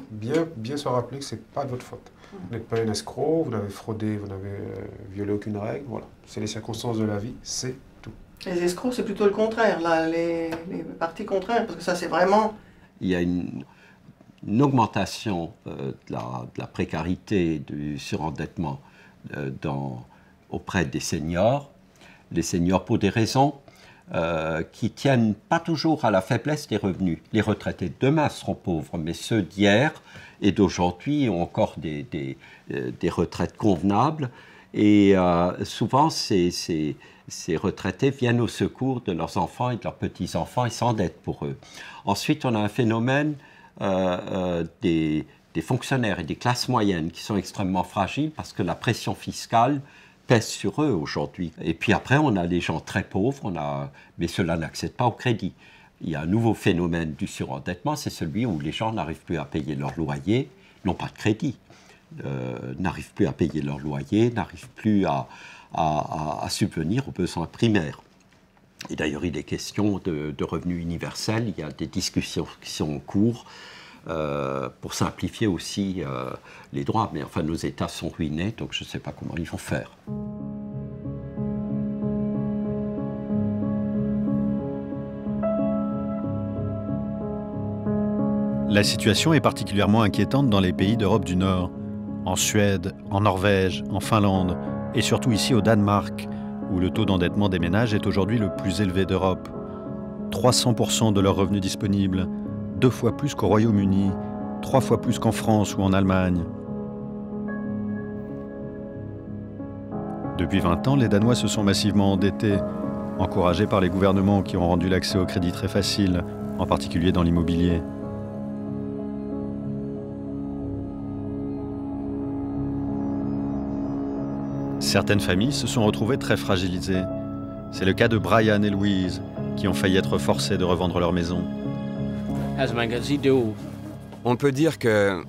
Bien se rappeler que c'est pas de votre faute. Vous n'êtes pas un escroc, vous n'avez fraudé, vous n'avez violé aucune règle. Voilà. C'est les circonstances de la vie, c'est tout. Les escrocs, c'est plutôt le contraire, là, les parties contraires, parce que ça, c'est vraiment... Il y a une augmentation de la précarité, du surendettement auprès des seniors. Les seniors, pour des raisons qui tiennent pas toujours à la faiblesse des revenus. Les retraités de demain seront pauvres, mais ceux d'hier et d'aujourd'hui ont encore des retraites convenables. Et souvent, ces retraités viennent au secours de leurs enfants et de leurs petits-enfants et s'endettent pour eux. Ensuite, on a un phénomène des fonctionnaires et des classes moyennes qui sont extrêmement fragiles parce que la pression fiscale pèse sur eux aujourd'hui. Et puis après, on a les gens très pauvres, mais ceux-là n'accèdent pas au crédit. Il y a un nouveau phénomène du surendettement, c'est celui où les gens n'arrivent plus à payer leur loyer, n'ont pas de crédit, n'arrivent plus à payer leur loyer, n'arrivent plus à subvenir aux besoins primaires. Et d'ailleurs, il est question de revenu universel, il y a des discussions qui sont en cours pour simplifier aussi les droits. Mais enfin, nos États sont ruinés, donc je ne sais pas comment ils vont faire. La situation est particulièrement inquiétante dans les pays d'Europe du Nord, en Suède, en Norvège, en Finlande, et surtout ici au Danemark, où le taux d'endettement des ménages est aujourd'hui le plus élevé d'Europe. 300% de leurs revenus disponibles, 2 fois plus qu'au Royaume-Uni, 3 fois plus qu'en France ou en Allemagne. Depuis 20 ans, les Danois se sont massivement endettés, encouragés par les gouvernements qui ont rendu l'accès au crédit très facile, en particulier dans l'immobilier. Certaines familles se sont retrouvées très fragilisées. C'est le cas de Brian et Louise, qui ont failli être forcés de revendre leur maison. On peut dire que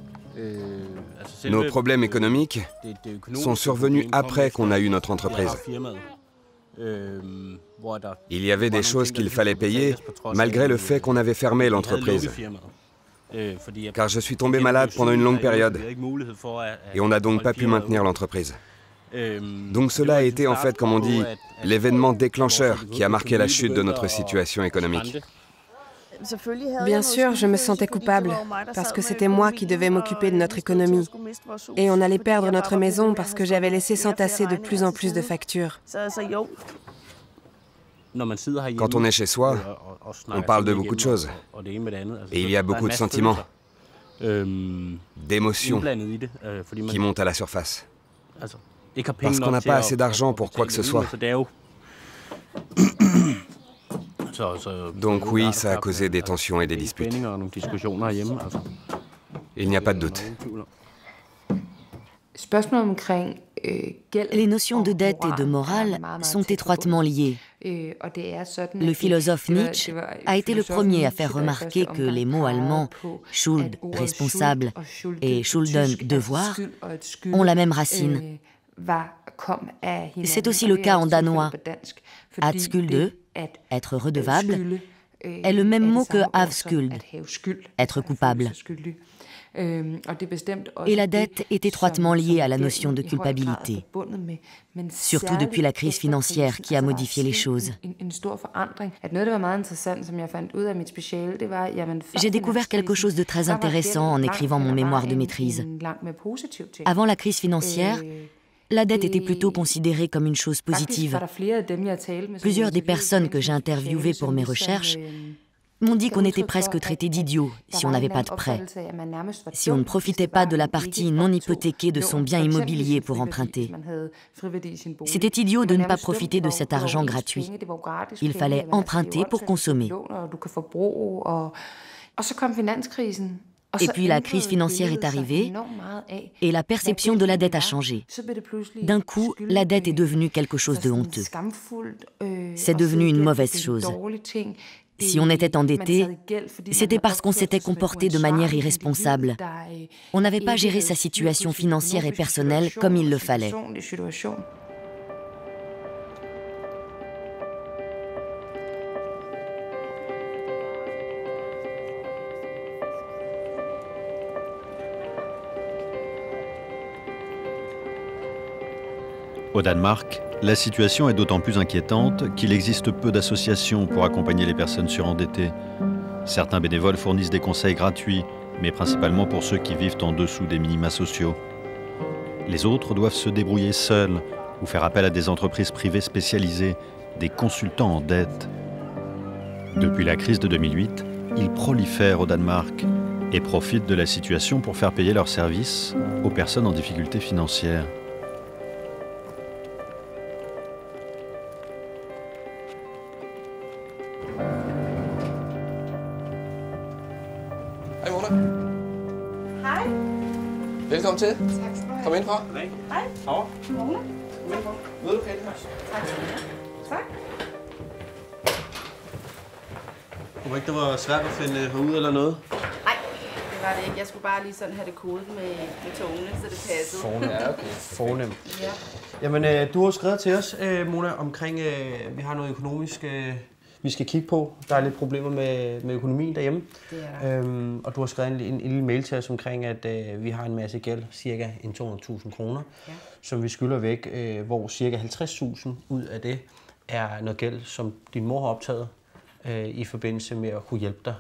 nos problèmes économiques sont survenus après qu'on a eu notre entreprise. Il y avait des choses qu'il fallait payer, malgré le fait qu'on avait fermé l'entreprise. Car je suis tombé malade pendant une longue période, et on n'a donc pas pu maintenir l'entreprise. Donc cela a été en fait, comme on dit, l'événement déclencheur qui a marqué la chute de notre situation économique. Bien sûr, je me sentais coupable, parce que c'était moi qui devais m'occuper de notre économie. Et on allait perdre notre maison parce que j'avais laissé s'entasser de plus en plus de factures. Quand on est chez soi, on parle de beaucoup de choses. Et il y a beaucoup de sentiments, d'émotions qui montent à la surface. Parce qu'on n'a pas assez d'argent pour quoi que ce soit. Donc oui, ça a causé des tensions et des disputes. Il n'y a pas de doute. Les notions de dette et de morale sont étroitement liées. Le philosophe Nietzsche a été le premier à faire remarquer que les mots allemands « Schuld » responsable et « Schulden » devoir ont la même racine. C'est aussi le cas en danois. « At skulde » être redevable est le même mot que « avskuld » être coupable. Et la dette est étroitement liée à la notion de culpabilité, surtout depuis la crise financière qui a modifié les choses. J'ai découvert quelque chose de très intéressant en écrivant mon mémoire de maîtrise. Avant la crise financière, la dette était plutôt considérée comme une chose positive. Plusieurs des personnes que j'ai interviewées pour mes recherches m'ont dit qu'on était presque traité d'idiots si on n'avait pas de prêt, si on ne profitait pas de la partie non hypothéquée de son bien immobilier pour emprunter. C'était idiot de ne pas profiter de cet argent gratuit. Il fallait emprunter pour consommer. Et puis la crise financière est arrivée et la perception de la dette a changé. D'un coup, la dette est devenue quelque chose de honteux. C'est devenu une mauvaise chose. Si on était endetté, c'était parce qu'on s'était comporté de manière irresponsable. On n'avait pas géré sa situation financière et personnelle comme il le fallait. Au Danemark, la situation est d'autant plus inquiétante qu'il existe peu d'associations pour accompagner les personnes surendettées. Certains bénévoles fournissent des conseils gratuits, mais principalement pour ceux qui vivent en dessous des minima sociaux. Les autres doivent se débrouiller seuls ou faire appel à des entreprises privées spécialisées, des consultants en dette. Depuis la crise de 2008, ils prolifèrent au Danemark et profitent de la situation pour faire payer leurs services aux personnes en difficulté financière. Hej. Velkommen til. Tak skal du have. Kom indenfor. Hej. Hov. Mona. Kom indenfor. Mødelokale her. Tak skal du have. Tak. Jeg tror ikke, det var svært at finde herud eller noget. Nej, det var det ikke. Jeg skulle bare lige sådan have det kodet med togene, så det passede. Fornemt. Ja, okay. Fornemt. Ja. Jamen, du har skrevet til os, Mona, omkring, vi har noget økonomisk, vi skal kigge på. Der er lidt problemer med økonomien derhjemme. Det er der. Og du har skrevet en lille mail til os omkring, at vi har en masse gæld, cirka 200.000 kroner, som vi skylder væk, hvor cirka 50.000 ud af det er noget gæld, som din mor har optaget i forbindelse med at kunne hjælpe dig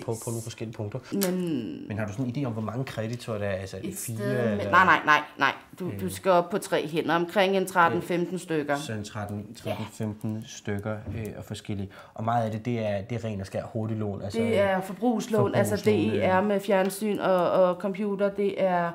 på nogle forskellige punkter. Men har du sådan en idé om, hvor mange kreditorer der er? Altså, et 4 eller... Nej. Du skal op på 3 hænder, omkring en 13-15 stykker. Så en 13-15 stykker og forskellige. Og meget af det er ren og skær hurtiglån. Altså, det er forbrugslån, altså det er med fjernsyn og computer, det er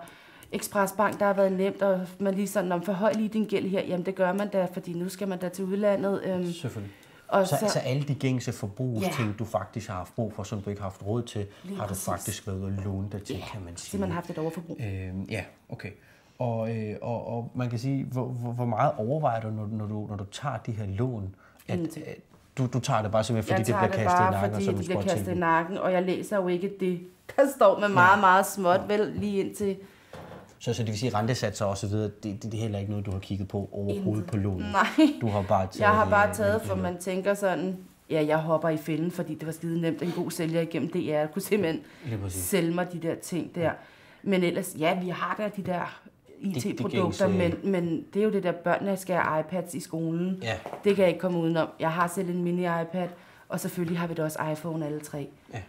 Expressbank, der har været nemt, og man lige sådan, forhøj lige din gæld her, jamen det gør man da, fordi nu skal man da til udlandet. Selvfølgelig. Og så alle de gængse forbrugsting, du faktisk har haft brug for, som du ikke har haft råd til, har du faktisk været at låne dig til, kan man sige. Så man har haft et overforbrug. Ja, okay. Og man kan sige, hvor meget overvejer du, når du tager de her lån? Du tager det bare simpelthen, fordi det bliver kastet i nakken? Fordi det bliver kastet i nakken, og jeg læser jo ikke det, der står med meget, meget småt, vel lige indtil... Så det vil sige, rentesatser og så videre, det er heller ikke noget, du har kigget på overhovedet på lånet? Nej, du har bare taget jeg har bare taget, for man tænker sådan, ja, jeg hopper i fælden, fordi det var skide nemt, en god sælger igennem DR. Jeg kunne simpelthen sælge mig de der ting der. Ja. Men ellers, ja, vi har da de der IT-produkter, men det er jo det der, børnene skal have iPads i skolen. Ja. Det kan jeg ikke komme udenom. Jeg har selv en mini-iPad, og selvfølgelig har vi da også iPhone alle 3. Ja.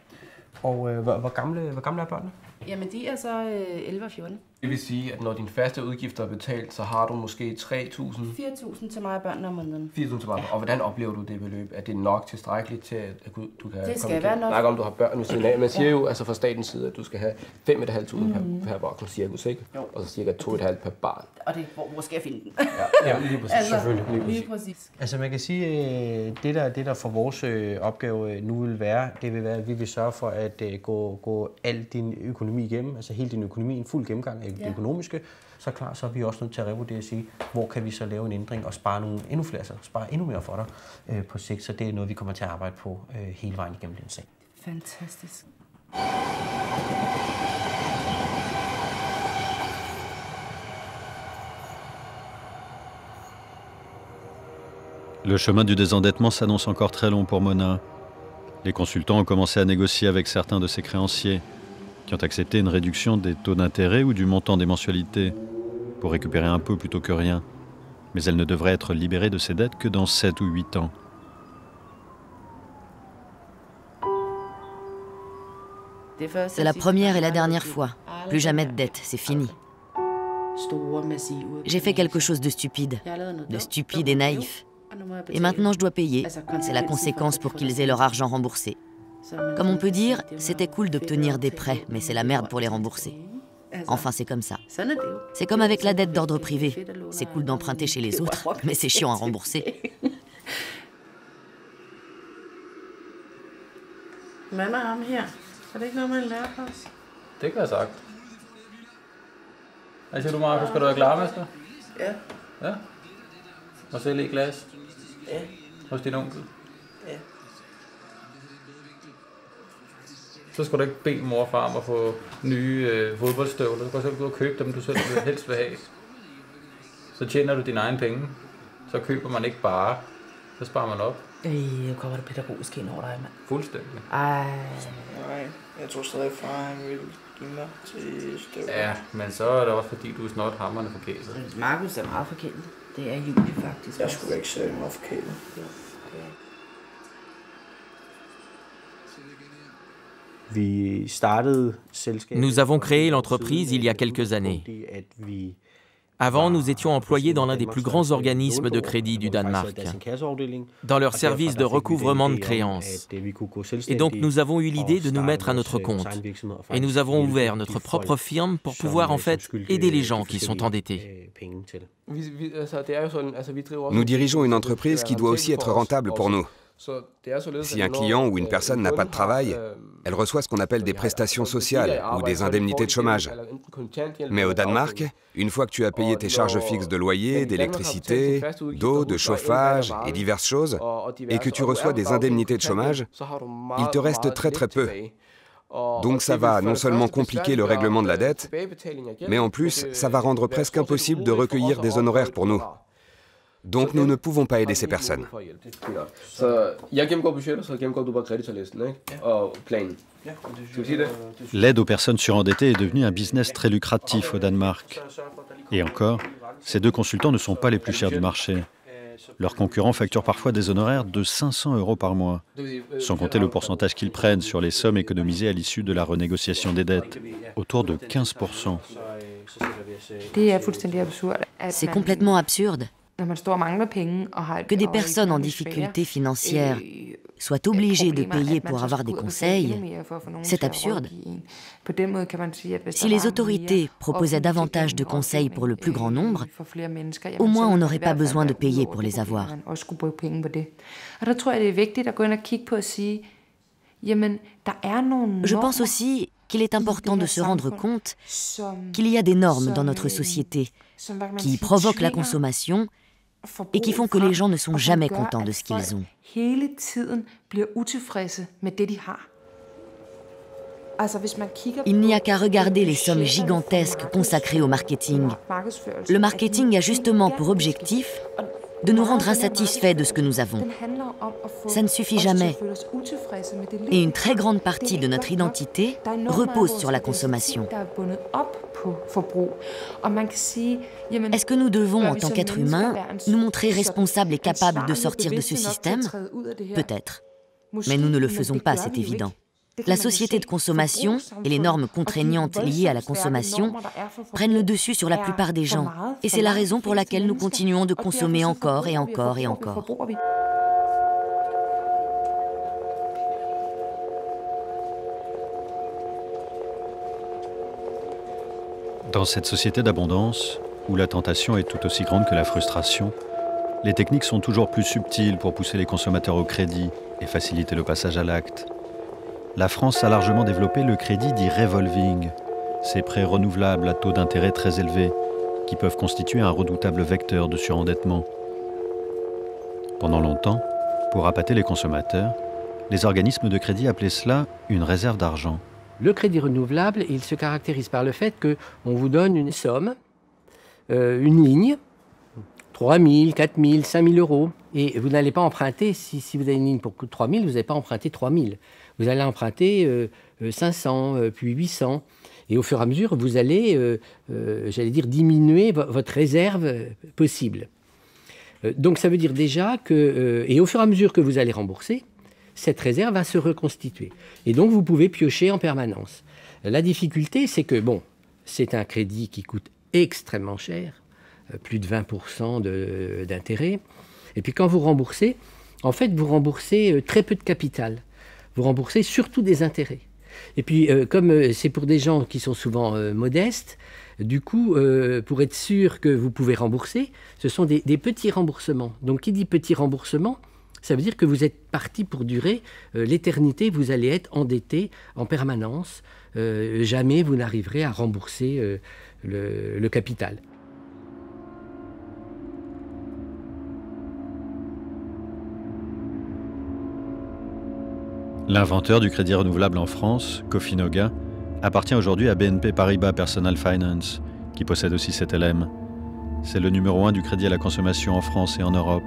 Og hvor gamle er børnene? Jamen, de er så 11 og 14. Det vil sige, at når dine faste udgifter er betalt, så har du måske 3.000... 4.000 til mig og børnene om måneden. 4.000 til mig. Og hvordan oplever du det beløb? Er det nok tilstrækkeligt til, at du kan... Det skal være nok. Snakke om, du har børn ved siden af. Man siger jo altså fra statens side, at du skal have 5.500 per voksen cirkus, ikke? Jo. Og så cirka 2,5 per barn. Og det, hvor skal jeg finde den? Ja, lige præcis. Altså, selvfølgelig. Lige præcis. Altså man kan sige, det der for vores opgave nu vil være, at vi vil sørge for at gå al din økonomi igennem, altså hele din økonomi, en fuld gennemgang det økonomiske, så klart, så er vi også nødt til at revurdere og sige, hvor kan vi så lave en ændring og spare endnu flere, så spare endnu mere for dig på sigt. Så det er noget, vi kommer til at arbejde på hele vejen igennem den sag. Fantastisk. Le chemin du désendettement s'annonce encore très long pour Mona. Les consultants ont commencé à négocier avec certains de ses créanciers, qui ont accepté une réduction des taux d'intérêt ou du montant des mensualités, pour récupérer un peu plutôt que rien. Mais elle ne devrait être libérée de ses dettes que dans 7 ou 8 ans. C'est la première et la dernière fois. Plus jamais de dettes, c'est fini. J'ai fait quelque chose de stupide et naïf. Et maintenant je dois payer. C'est la conséquence pour qu'ils aient leur argent remboursé. Comme on peut dire, c'était cool d'obtenir des prêts, mais c'est la merde pour les rembourser. Enfin, c'est comme ça. C'est comme avec la dette d'ordre privé. C'est cool d'emprunter chez les autres, mais c'est chiant à rembourser. Mamma, ham her. Er det ikke noget, man lærer for os? Det kan jeg sagt. Hvad siger du, Markus? Skal du være glarmester? Ja. Ja? Og sælge i glas? Ja. Hos din onkel? Ja. Så skal du ikke bede mor og far om at få nye fodboldstøvler. Du kan selv gå og købe dem, du selv helst vil have. Så tjener du dine egne penge. Så køber man ikke bare. Så sparer man op. Kommer det pædagogisk ind over dig, mand? Fuldstændig. Nej, jeg tror stadig, far han vil give mig til støvler. Ja, men så er det også fordi, du er snart hamrende forkælet. Markus er meget forkælet. Det er Julie faktisk. Jeg skulle ikke særlig meget forkælet. Nous avons créé l'entreprise il y a quelques années. Avant, nous étions employés dans l'un des plus grands organismes de crédit du Danemark, dans leur service de recouvrement de créances. Et donc, nous avons eu l'idée de nous mettre à notre compte. Et nous avons ouvert notre propre firme pour pouvoir en fait aider les gens qui sont endettés. Nous dirigeons une entreprise qui doit aussi être rentable pour nous. Si un client ou une personne n'a pas de travail, elle reçoit ce qu'on appelle des prestations sociales ou des indemnités de chômage. Mais au Danemark, une fois que tu as payé tes charges fixes de loyer, d'électricité, d'eau, de chauffage et diverses choses, et que tu reçois des indemnités de chômage, il te reste très peu. Donc ça va non seulement compliquer le règlement de la dette, mais en plus, ça va rendre presque impossible de recueillir des honoraires pour nous. Donc nous ne pouvons pas aider ces personnes. L'aide aux personnes surendettées est devenue un business très lucratif au Danemark. Et encore, ces deux consultants ne sont pas les plus chers du marché. Leurs concurrents facturent parfois des honoraires de 500 € par mois, sans compter le pourcentage qu'ils prennent sur les sommes économisées à l'issue de la renégociation des dettes, autour de 15%. C'est complètement absurde. Que des personnes en difficulté financière soient obligées de payer pour avoir des conseils, c'est absurde. Si les autorités proposaient davantage de conseils pour le plus grand nombre, au moins on n'aurait pas besoin de payer pour les avoir. Je pense aussi qu'il est important de se rendre compte qu'il y a des normes dans notre société qui provoquent la consommation et qui font que les gens ne sont jamais contents de ce qu'ils ont. Il n'y a qu'à regarder les sommes gigantesques consacrées au marketing. Le marketing a justement pour objectif de nous rendre insatisfaits de ce que nous avons. Ça ne suffit jamais. Et une très grande partie de notre identité repose sur la consommation. Est-ce que nous devons, en tant qu'êtres humains, nous montrer responsables et capables de sortir de ce système? Peut-être. Mais nous ne le faisons pas, c'est évident. La société de consommation et les normes contraignantes liées à la consommation prennent le dessus sur la plupart des gens. Et c'est la raison pour laquelle nous continuons de consommer encore et encore et encore. Dans cette société d'abondance, où la tentation est tout aussi grande que la frustration, les techniques sont toujours plus subtiles pour pousser les consommateurs au crédit et faciliter le passage à l'acte. La France a largement développé le crédit dit revolving, ces prêts renouvelables à taux d'intérêt très élevés, qui peuvent constituer un redoutable vecteur de surendettement. Pendant longtemps, pour appâter les consommateurs, les organismes de crédit appelaient cela une réserve d'argent. Le crédit renouvelable, il se caractérise par le fait qu'on vous donne une somme, une ligne, 3 000, 4 000, 5 000 euros. Et vous n'allez pas emprunter, si vous avez une ligne pour 3 000, vous n'allez pas emprunter 3 000. Vous allez emprunter 500, puis 800. Et au fur et à mesure, vous allez, j'allais dire, diminuer votre réserve possible. Donc ça veut dire déjà que, et au fur et à mesure que vous allez rembourser, cette réserve va se reconstituer. Et donc vous pouvez piocher en permanence. La difficulté, c'est que, bon, c'est un crédit qui coûte extrêmement cher, plus de 20% d'intérêt. Et puis quand vous remboursez, en fait, vous remboursez très peu de capital. Vous remboursez surtout des intérêts. Et puis, comme c'est pour des gens qui sont souvent modestes, du coup, pour être sûr que vous pouvez rembourser, ce sont des petits remboursements. Donc, qui dit petit remboursement, ça veut dire que vous êtes parti pour durer l'éternité, vous allez être endetté en permanence. Jamais vous n'arriverez à rembourser le capital. L'inventeur du crédit renouvelable en France, Kofi Noga, appartient aujourd'hui à BNP Paribas Personal Finance, qui possède aussi cet LM. C'est le numéro 1 du crédit à la consommation en France et en Europe.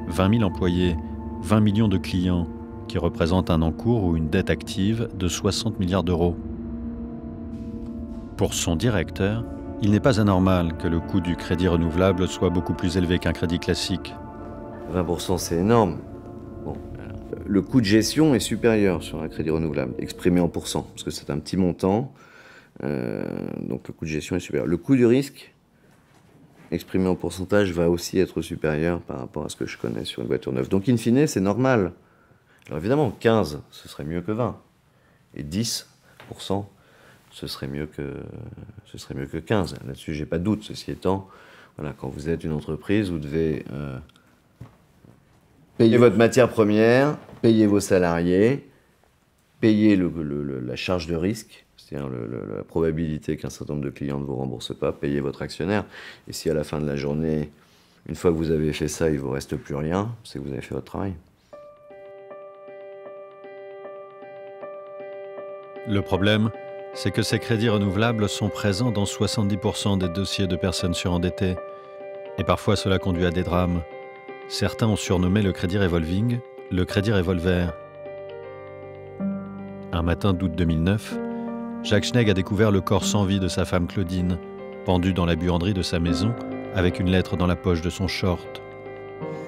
20 000 employés, 20 millions de clients, qui représentent un encours ou une dette active de 60 milliards d'euros. Pour son directeur, il n'est pas anormal que le coût du crédit renouvelable soit beaucoup plus élevé qu'un crédit classique. 20%, c'est énorme. Bon. Le coût de gestion est supérieur sur un crédit renouvelable, exprimé en pourcent, parce que c'est un petit montant, donc le coût de gestion est supérieur. Le coût du risque, exprimé en pourcentage, va aussi être supérieur par rapport à ce que je connais sur une voiture neuve. Donc, in fine, c'est normal. Alors évidemment, 15, ce serait mieux que 20. Et 10%, ce serait mieux que 15. Là-dessus, j'ai pas de doute. Ceci étant, voilà, quand vous êtes une entreprise, vous devez payer votre matière première, payer vos salariés, payer la charge de risque, c'est-à-dire la probabilité qu'un certain nombre de clients ne vous remboursent pas, payer votre actionnaire. Et si à la fin de la journée, une fois que vous avez fait ça, il ne vous reste plus rien, c'est que vous avez fait votre travail. Le problème, c'est que ces crédits renouvelables sont présents dans 70% des dossiers de personnes surendettées. Et parfois, cela conduit à des drames. Certains ont surnommé le crédit revolving le crédit revolver. Un matin d'août 2009, Jacques Schnegg a découvert le corps sans vie de sa femme Claudine, pendue dans la buanderie de sa maison, avec une lettre dans la poche de son short.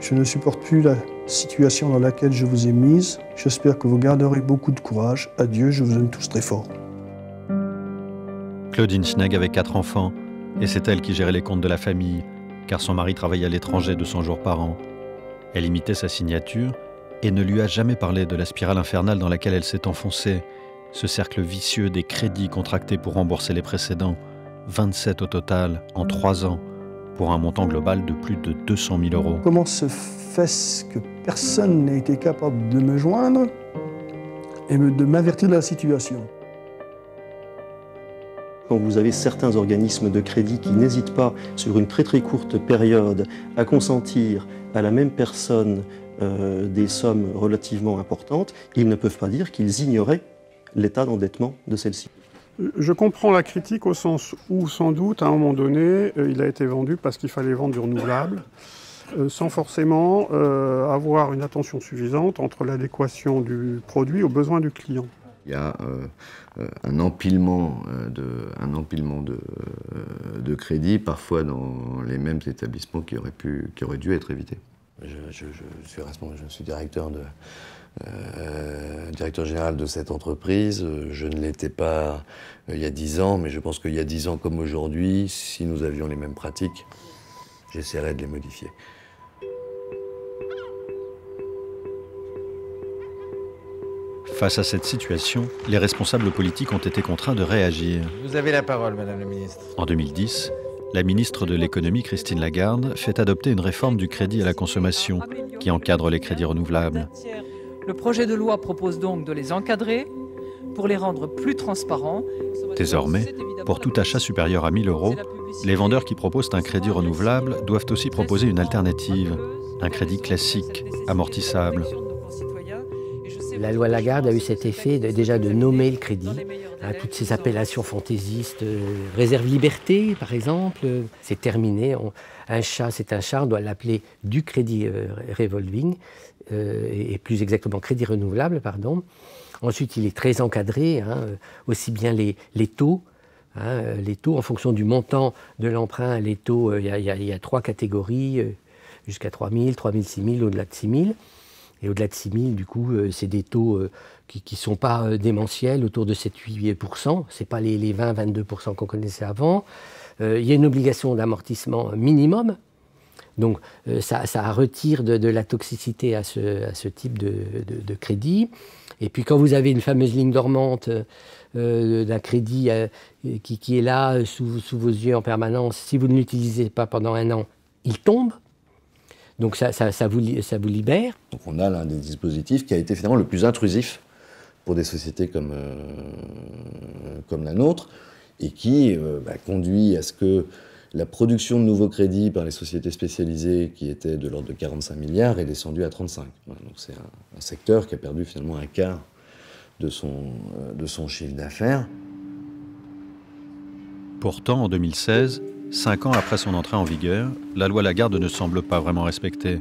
Je ne supporte plus la situation dans laquelle je vous ai mise. J'espère que vous garderez beaucoup de courage. Adieu, je vous aime tous très fort. Claudine Schnegg avait 4 enfants, et c'est elle qui gérait les comptes de la famille, car son mari travaillait à l'étranger 200 jours par an. Elle imitait sa signature et ne lui a jamais parlé de la spirale infernale dans laquelle elle s'est enfoncée, ce cercle vicieux des crédits contractés pour rembourser les précédents, 27 au total, en 3 ans, pour un montant global de plus de 200 000 euros. Comment se fait-ce que personne n'a été capable de me joindre et de m'avertir de la situation? Quand vous avez certains organismes de crédit qui n'hésitent pas, sur une très très courte période, à consentir à la même personne des sommes relativement importantes, ils ne peuvent pas dire qu'ils ignoraient l'état d'endettement de celle-ci. Je comprends la critique au sens où, sans doute, à un moment donné, il a été vendu parce qu'il fallait vendre du renouvelable, sans forcément avoir une attention suffisante entre l'adéquation du produit aux besoins du client. Il y a un empilement de crédits, parfois dans les mêmes établissements qui auraient dû être évités. Je suis directeur général de cette entreprise. Je ne l'étais pas il y a 10 ans, mais je pense qu'il y a 10 ans comme aujourd'hui, si nous avions les mêmes pratiques, j'essaierais de les modifier. Face à cette situation, les responsables politiques ont été contraints de réagir. Vous avez la parole, Madame la Ministre. En 2010, la ministre de l'économie, Christine Lagarde, fait adopter une réforme du crédit à la consommation qui encadre les crédits renouvelables. Le projet de loi propose donc de les encadrer, pour les rendre plus transparents. Désormais, pour tout achat supérieur à 1 000 €, les vendeurs qui proposent un crédit renouvelable doivent aussi proposer une alternative, un crédit classique, amortissable. La loi Lagarde a eu cet effet déjà de nommer le crédit. Toutes ces appellations fantaisistes, réserve liberté par exemple, c'est terminé. Un chat, c'est un chat, on doit l'appeler du crédit revolving, et plus exactement crédit renouvelable, pardon. Ensuite, il est très encadré, aussi bien les taux. Les taux, en fonction du montant de l'emprunt, les taux, il y a 3 catégories, jusqu'à 3 000, 3 000, 6 000, au-delà de 6 000. Et au-delà de 6 000, du coup, c'est des taux qui ne sont pas démentiels, autour de 7-8%. Ce n'est pas les 20-22% qu'on connaissait avant. Il y a une obligation d'amortissement minimum. Donc, ça retire de la toxicité à ce type de crédit. Et puis, quand vous avez une fameuse ligne dormante d'un crédit qui est là, sous vos yeux en permanence, si vous ne l'utilisez pas pendant 1 an, il tombe. Donc ça vous libère. Donc on a l'un des dispositifs qui a été finalement le plus intrusif pour des sociétés comme la nôtre et qui conduit à ce que la production de nouveaux crédits par les sociétés spécialisées qui était de l'ordre de 45 milliards est descendue à 35. Voilà, donc c'est un secteur qui a perdu finalement un quart de son chiffre d'affaires. Pourtant, en 2016, 5 ans après son entrée en vigueur, la loi Lagarde ne semble pas vraiment respectée.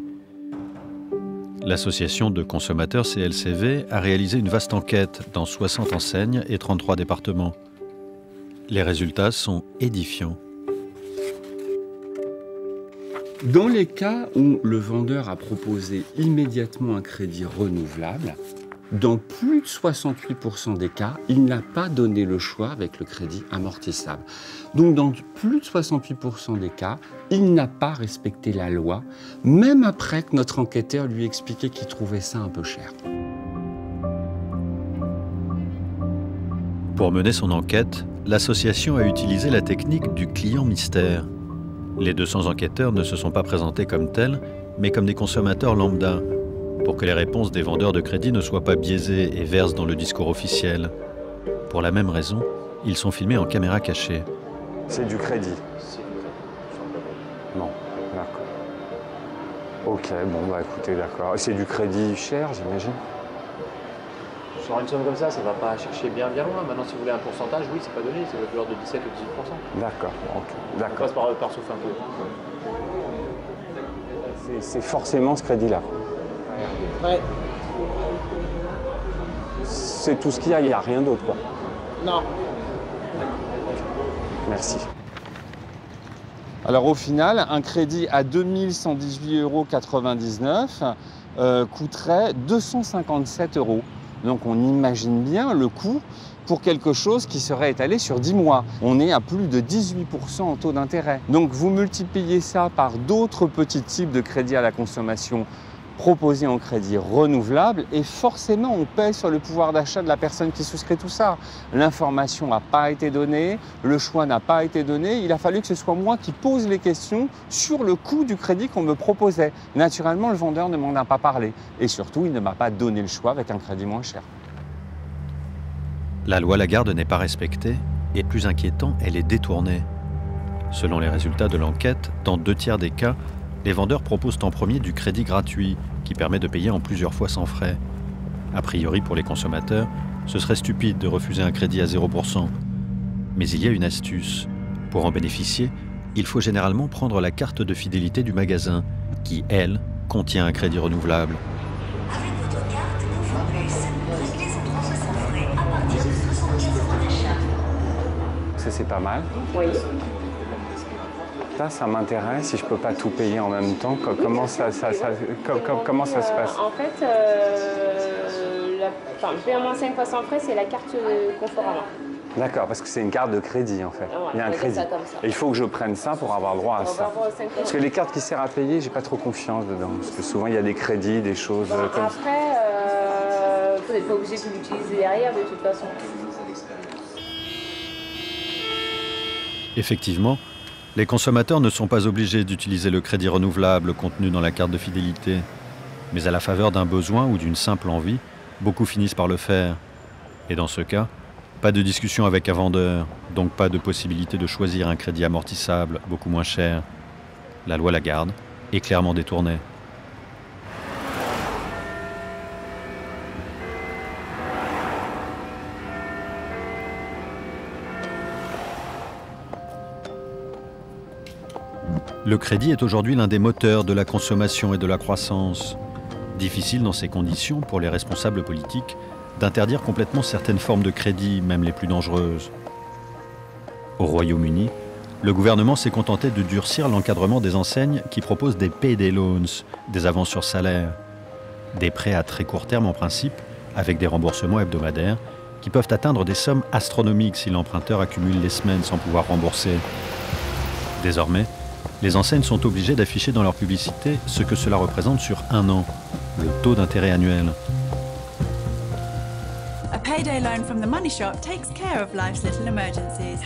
L'association de consommateurs CLCV a réalisé une vaste enquête dans 60 enseignes et 33 départements. Les résultats sont édifiants. Dans les cas où le vendeur a proposé immédiatement un crédit renouvelable, dans plus de 68% des cas, il n'a pas donné le choix avec le crédit amortissable. Donc dans plus de 68% des cas, il n'a pas respecté la loi, même après que notre enquêteur lui expliquait qu'il trouvait ça un peu cher. Pour mener son enquête, l'association a utilisé la technique du client mystère. Les 200 enquêteurs ne se sont pas présentés comme tels, mais comme des consommateurs lambda, pour que les réponses des vendeurs de crédit ne soient pas biaisées et versent dans le discours officiel. Pour la même raison, ils sont filmés en caméra cachée. C'est du crédit. Non, d'accord. Ok, bon, bah écoutez, d'accord. C'est du crédit cher, j'imagine? Sur une somme comme ça ne va pas chercher bien loin. Maintenant, si vous voulez un pourcentage, oui, c'est pas donné, c'est de l'ordre de 17 ou 18%. D'accord, ok. D'accord. On passe par souffle un peu. C'est forcément ce crédit-là. Ouais. C'est tout ce qu'il y a, il n'y a rien d'autre, quoi. Non. Merci. Alors au final, un crédit à 2118,99 € coûterait 257 €. Donc on imagine bien le coût pour quelque chose qui serait étalé sur 10 mois. On est à plus de 18% en taux d'intérêt. Donc vous multipliez ça par d'autres petits types de crédits à la consommation proposés en crédit renouvelable et forcément on pèse sur le pouvoir d'achat de la personne qui souscrit tout ça. L'information n'a pas été donnée, le choix n'a pas été donné, il a fallu que ce soit moi qui pose les questions sur le coût du crédit qu'on me proposait. Naturellement, le vendeur ne m'en a pas parlé et surtout, il ne m'a pas donné le choix avec un crédit moins cher. La loi Lagarde n'est pas respectée et, plus inquiétant, elle est détournée. Selon les résultats de l'enquête, dans 2 tiers des cas, les vendeurs proposent en premier du crédit gratuit qui permet de payer en plusieurs fois sans frais. A priori, pour les consommateurs, ce serait stupide de refuser un crédit à 0%. Mais il y a une astuce. Pour en bénéficier, il faut généralement prendre la carte de fidélité du magasin qui, elle, contient un crédit renouvelable. Avec votre carte Pouvoir Plus, réglez vos travaux sans frais à partir de 75 € d'achat. Ça, c'est pas mal. Oui. Ça m'intéresse, si je ne peux pas tout payer en même temps, comment ça se passe? En fait, le paiement 5 fois sans frais, c'est la carte Conforama. D'accord, parce que c'est une carte de crédit en fait. Ouais, il y a un crédit. Et il faut que je prenne ça pour avoir droit à ça. Parce que les cartes qui servent à payer, j'ai pas trop confiance dedans. Parce que souvent il y a des crédits, des choses comme ça. Après, vous n'êtes pas obligé de l'utiliser derrière de toute façon. Effectivement, les consommateurs ne sont pas obligés d'utiliser le crédit renouvelable contenu dans la carte de fidélité. Mais à la faveur d'un besoin ou d'une simple envie, beaucoup finissent par le faire. Et dans ce cas, pas de discussion avec un vendeur, donc pas de possibilité de choisir un crédit amortissable beaucoup moins cher. La loi Lagarde est clairement détournée. Le crédit est aujourd'hui l'un des moteurs de la consommation et de la croissance. Difficile dans ces conditions pour les responsables politiques d'interdire complètement certaines formes de crédit, même les plus dangereuses. Au Royaume-Uni, le gouvernement s'est contenté de durcir l'encadrement des enseignes qui proposent des payday loans, des avances sur salaire, des prêts à très court terme en principe, avec des remboursements hebdomadaires, qui peuvent atteindre des sommes astronomiques si l'emprunteur accumule les semaines sans pouvoir rembourser. Désormais, les enseignes sont obligées d'afficher dans leur publicité ce que cela représente sur un an, le taux d'intérêt annuel. A payday loan from the Money Shop takes care of life's little emergencies.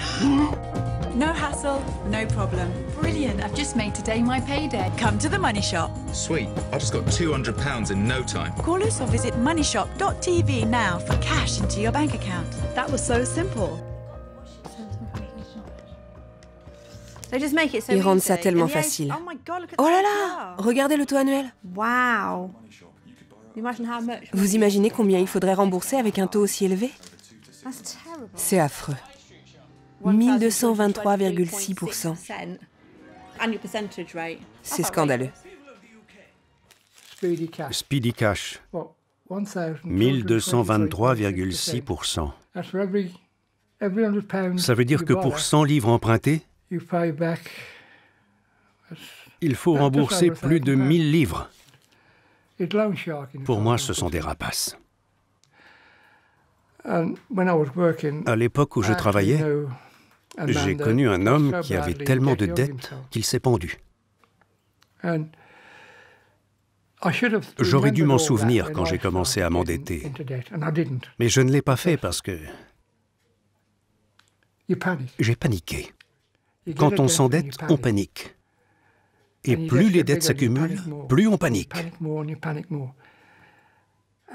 No hassle, no problem. Brilliant, I've just made today my payday. Come to the Money Shop. Sweet, I just got £200 in no time. Call us or visit moneyshop.tv now for cash into your bank account. That was so simple. Ils rendent ça tellement facile. Oh là là, regardez le taux annuel. Wow. Vous imaginez combien il faudrait rembourser avec un taux aussi élevé? C'est affreux. 1223,6%. C'est scandaleux. Speedy Cash, 1223,6%. Ça veut dire que pour 100 livres empruntés, il faut rembourser plus de 1000 livres. Pour moi, ce sont des rapaces. À l'époque où je travaillais, j'ai connu un homme qui avait tellement de dettes qu'il s'est pendu. J'aurais dû m'en souvenir quand j'ai commencé à m'endetter. Mais je ne l'ai pas fait parce que j'ai paniqué. Quand on s'endette, on panique. Et plus les dettes s'accumulent, plus on panique.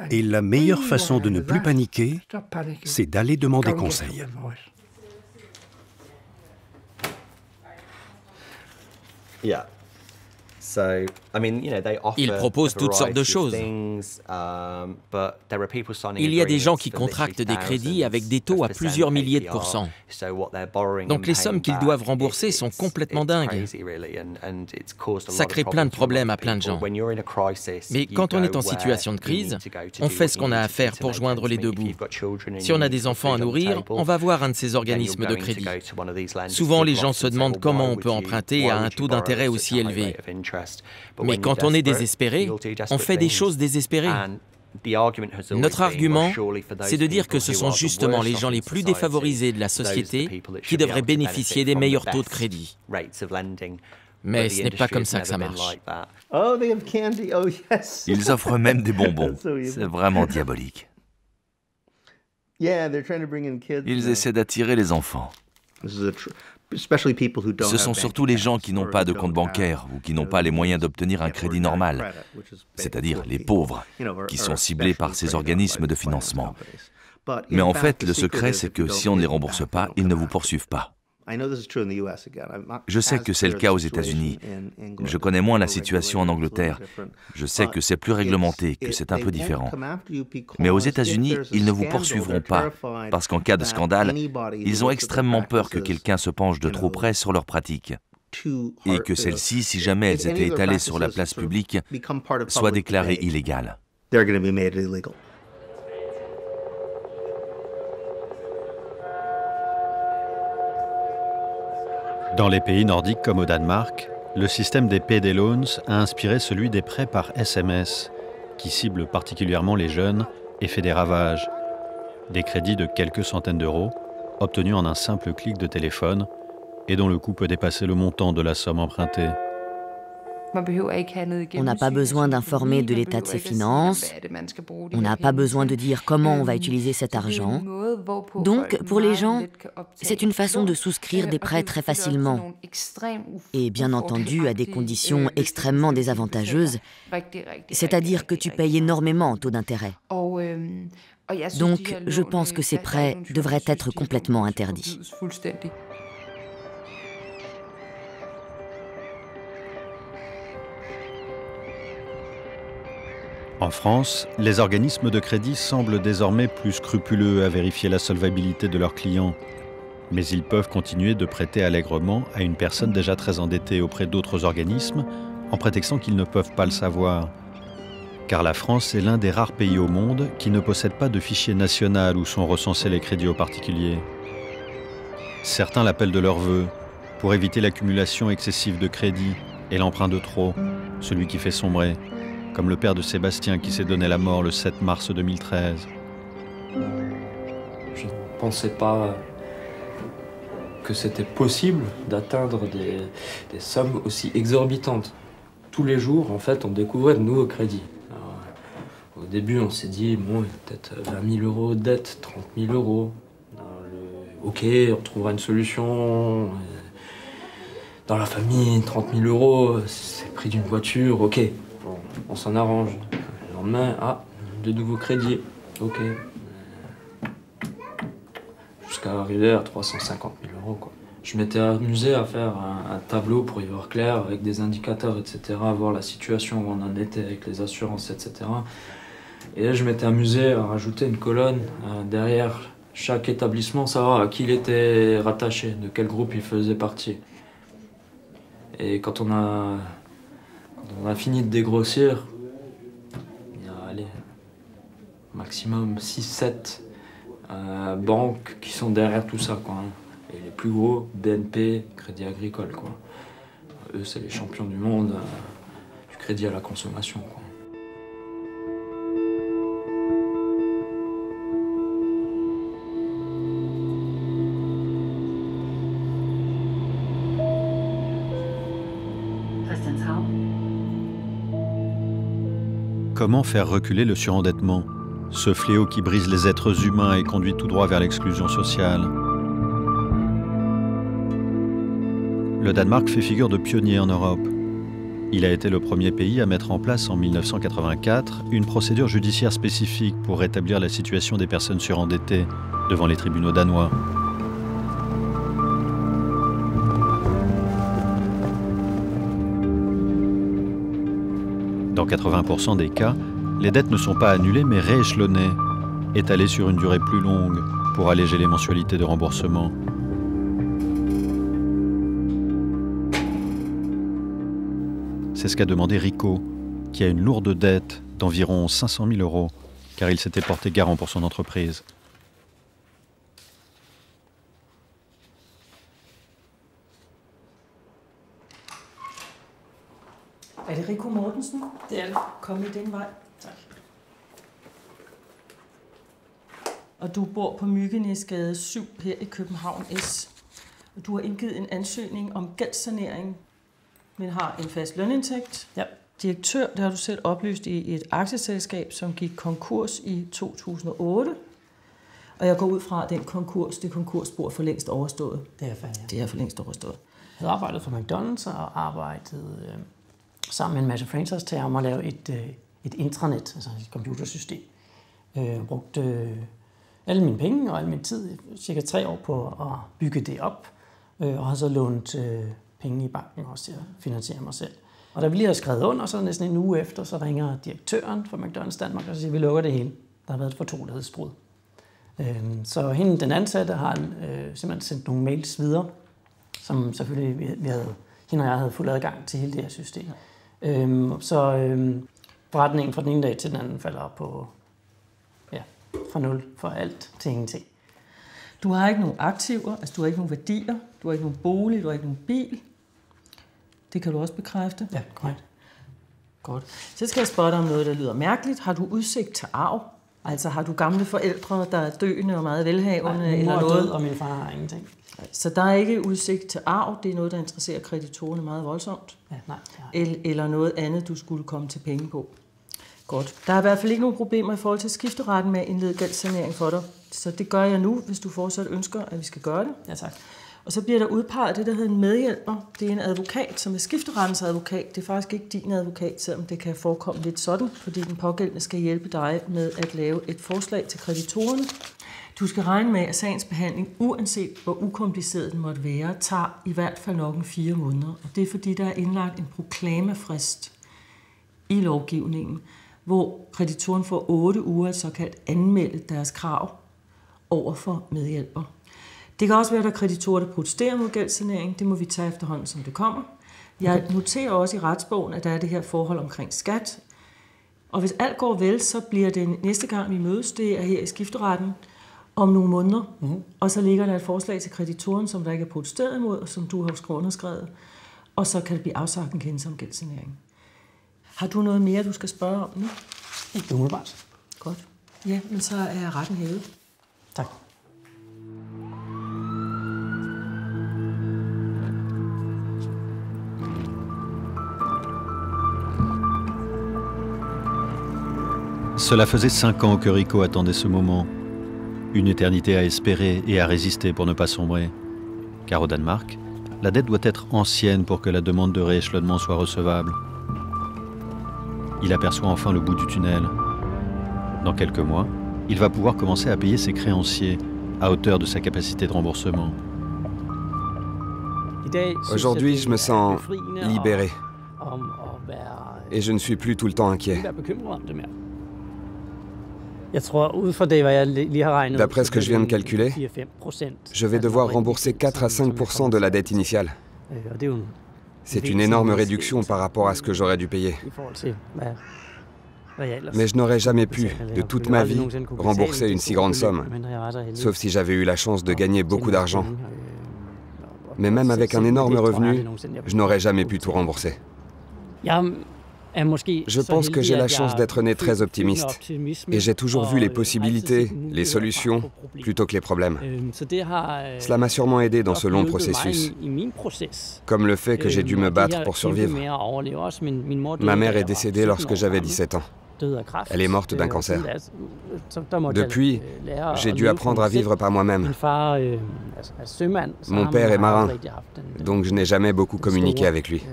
Et la meilleure façon de ne plus paniquer, c'est d'aller demander conseil. Ils proposent toutes sortes de choses. Il y a des gens qui contractent des crédits avec des taux à plusieurs milliers de pourcents. Donc les sommes qu'ils doivent rembourser sont complètement dingues. Ça crée plein de problèmes à plein de gens. Mais quand on est en situation de crise, on fait ce qu'on a à faire pour joindre les deux bouts. Si on a des enfants à nourrir, on va voir un de ces organismes de crédit. Souvent, les gens se demandent comment on peut emprunter à un taux d'intérêt aussi élevé. Mais quand on est désespéré, on fait des choses désespérées. Notre argument, c'est de dire que ce sont justement les gens les plus défavorisés de la société qui devraient bénéficier des meilleurs taux de crédit. Mais ce n'est pas comme ça que ça marche. Ils offrent même des bonbons. C'est vraiment diabolique. Ils essaient d'attirer les enfants. Ce sont surtout les gens qui n'ont pas de compte bancaire ou qui n'ont pas les moyens d'obtenir un crédit normal, c'est-à-dire les pauvres, qui sont ciblés par ces organismes de financement. Mais en fait, le secret, c'est que si on ne les rembourse pas, ils ne vous poursuivent pas. Je sais que c'est le cas aux États-Unis. Je connais moins la situation en Angleterre. Je sais que c'est plus réglementé, que c'est un peu différent. Mais aux États-Unis, ils ne vous poursuivront pas, parce qu'en cas de scandale, ils ont extrêmement peur que quelqu'un se penche de trop près sur leurs pratiques. Et que celles-ci, si jamais elles étaient étalées sur la place publique, soient déclarées illégales. Dans les pays nordiques comme au Danemark, le système des payday loans a inspiré celui des prêts par SMS, qui cible particulièrement les jeunes et fait des ravages. Des crédits de quelques centaines d'euros, obtenus en un simple clic de téléphone, et dont le coût peut dépasser le montant de la somme empruntée. On n'a pas besoin d'informer de l'état de ses finances, on n'a pas besoin de dire comment on va utiliser cet argent. Donc, pour les gens, c'est une façon de souscrire des prêts très facilement. Et bien entendu, à des conditions extrêmement désavantageuses, c'est-à-dire que tu payes énormément en taux d'intérêt. Donc, je pense que ces prêts devraient être complètement interdits. En France, les organismes de crédit semblent désormais plus scrupuleux à vérifier la solvabilité de leurs clients. Mais ils peuvent continuer de prêter allègrement à une personne déjà très endettée auprès d'autres organismes, en prétextant qu'ils ne peuvent pas le savoir. Car la France est l'un des rares pays au monde qui ne possède pas de fichier national où sont recensés les crédits aux particuliers. Certains l'appellent de leur vœu, pour éviter l'accumulation excessive de crédits et l'emprunt de trop, celui qui fait sombrer, comme le père de Sébastien qui s'est donné la mort le 7 mars 2013. Je ne pensais pas que c'était possible d'atteindre des sommes aussi exorbitantes. Tous les jours, en fait, on découvrait de nouveaux crédits. Alors, au début, on s'est dit, bon, peut-être 20 000 euros de dette, 30 000 euros. Ok, on trouvera une solution. Dans la famille, 30 000 euros, c'est le prix d'une voiture, ok. Bon, on s'en arrange. Le lendemain, de nouveaux crédits, ok. Jusqu'à arriver à 350 000 euros, quoi. Je m'étais amusé à faire un tableau pour y voir clair, avec des indicateurs, etc., voir la situation où on en était avec les assurances, etc. Et là, je m'étais amusé à rajouter une colonne derrière chaque établissement, savoir à qui il était rattaché, de quel groupe il faisait partie. Et quand on a fini de dégrossir, il y a, allez, maximum 6-7 banques qui sont derrière tout ça, quoi. Et les plus gros, BNP, Crédit Agricole, quoi. Eux, c'est les champions du monde du crédit à la consommation, quoi. Comment faire reculer le surendettement, ce fléau qui brise les êtres humains et conduit tout droit vers l'exclusion sociale? Le Danemark fait figure de pionnier en Europe. Il a été le premier pays à mettre en place en 1984 une procédure judiciaire spécifique pour rétablir la situation des personnes surendettées devant les tribunaux danois. Dans 80% des cas, les dettes ne sont pas annulées mais rééchelonnées, étalées sur une durée plus longue pour alléger les mensualités de remboursement. C'est ce qu'a demandé Rico, qui a une lourde dette d'environ 500 000 euros, car il s'était porté garant pour son entreprise. Er det Rico Mortensen? Det er det. Kom i den vej. Tak. Og du bor på Myggenæsgade 7 her i København S. Og du har indgivet en ansøgning om gældssanering, men har en fast lønindtægt. Ja. Direktør, det har du selv oplyst i et aktieselskab, som gik konkurs i 2008. Og jeg går ud fra, at det konkursspor for længst overstået. Det er færdigt. Det er for længst overstået. Jeg havde arbejdet for McDonald's og arbejdet sammen med en masse franchise-tager om at lave et intranet, altså et computersystem. Jeg brugte alle mine penge og al min tid, cirka 3 år på at bygge det op, og har så lånt penge i banken også til at finansiere mig selv. Og da vi lige har skrevet under, så næsten en uge efter, så ringer direktøren for McDonald's Danmark og siger, at vi lukker det hele. Der har været et fortrolighedsbrud. Så hende, den ansatte, har simpelthen sendt nogle mails videre, som selvfølgelig hende og jeg havde fuld adgang til hele det her system. Forretningen fra den ene dag til den anden falder på fra 0 for alt til ingenting. Du har ikke nogen aktiver, altså du har ikke nogen værdier, du har ikke nogen bolig, du har ikke nogen bil. Det kan du også bekræfte? Ja, korrekt. Godt. Så skal jeg spørge dig om noget, der lyder mærkeligt. Har du udsigt til arv? Altså har du gamle forældre, der er døende og meget velhavende? Nej, min mor er død, og min far har ingenting. Så der er ikke udsigt til arv. Det er noget, der interesserer kreditorerne meget voldsomt. Ja, nej. Eller noget andet, du skulle komme til penge på. Godt. Der er i hvert fald ikke nogen problemer i forhold til skifteretten med at indlede gældssanering for dig. Så det gør jeg nu, hvis du fortsat ønsker, at vi skal gøre det. Ja, tak. Og så bliver der udpeget det, der hedder en medhjælper. Det er en advokat, som er skifterettens advokat. Det er faktisk ikke din advokat, selvom det kan forekomme lidt sådan, fordi den pågældende skal hjælpe dig med at lave et forslag til kreditorerne. Du skal regne med, at sagens behandling, uanset hvor ukompliceret den måtte være, tager i hvert fald nok 4 måneder. Og det er fordi, der er indlagt en proklamafrist i lovgivningen, hvor kreditoren får 8 uger at såkaldt anmelde deres krav over for medhjælper. Det kan også være, at der er kreditorer, der protesterer mod gældssanering. Det må vi tage efterhånden, som det kommer. Jeg noterer også i retsbogen, at der er det her forhold omkring skat. Og hvis alt går vel, så bliver det næste gang, vi mødes, det er her i skifteretten om nogle måneder. Og så ligger der et forslag til kreditoren, som der ikke er protesteret imod, og som du har underskrevet. Og så kan det blive afsagt en kendelse om gældssanering. Har du noget mere, du skal spørge om nu? Ikke umiddelbart. Godt. Ja, men så er retten hævet. Tak. Cela faisait 5 ans que Rico attendait ce moment. Une éternité à espérer et à résister pour ne pas sombrer. Car au Danemark, la dette doit être ancienne pour que la demande de rééchelonnement soit recevable. Il aperçoit enfin le bout du tunnel. Dans quelques mois, il va pouvoir commencer à payer ses créanciers à hauteur de sa capacité de remboursement. Aujourd'hui, je me sens libéré. Et je ne suis plus tout le temps inquiet. D'après ce que je viens de calculer, je vais devoir rembourser 4 à 5% de la dette initiale. C'est une énorme réduction par rapport à ce que j'aurais dû payer. Mais je n'aurais jamais pu, de toute ma vie, rembourser une si grande somme, sauf si j'avais eu la chance de gagner beaucoup d'argent. Mais même avec un énorme revenu, je n'aurais jamais pu tout rembourser. Je pense que j'ai la chance d'être né très optimiste et j'ai toujours vu les possibilités, les solutions, plutôt que les problèmes. Cela m'a sûrement aidé dans ce long processus, comme le fait que j'ai dû me battre pour survivre. Ma mère est décédée lorsque j'avais 17 ans. Elle est morte d'un cancer. Depuis, j'ai dû apprendre à vivre par moi-même. Mon père est marin, donc je n'ai jamais beaucoup communiqué avec lui.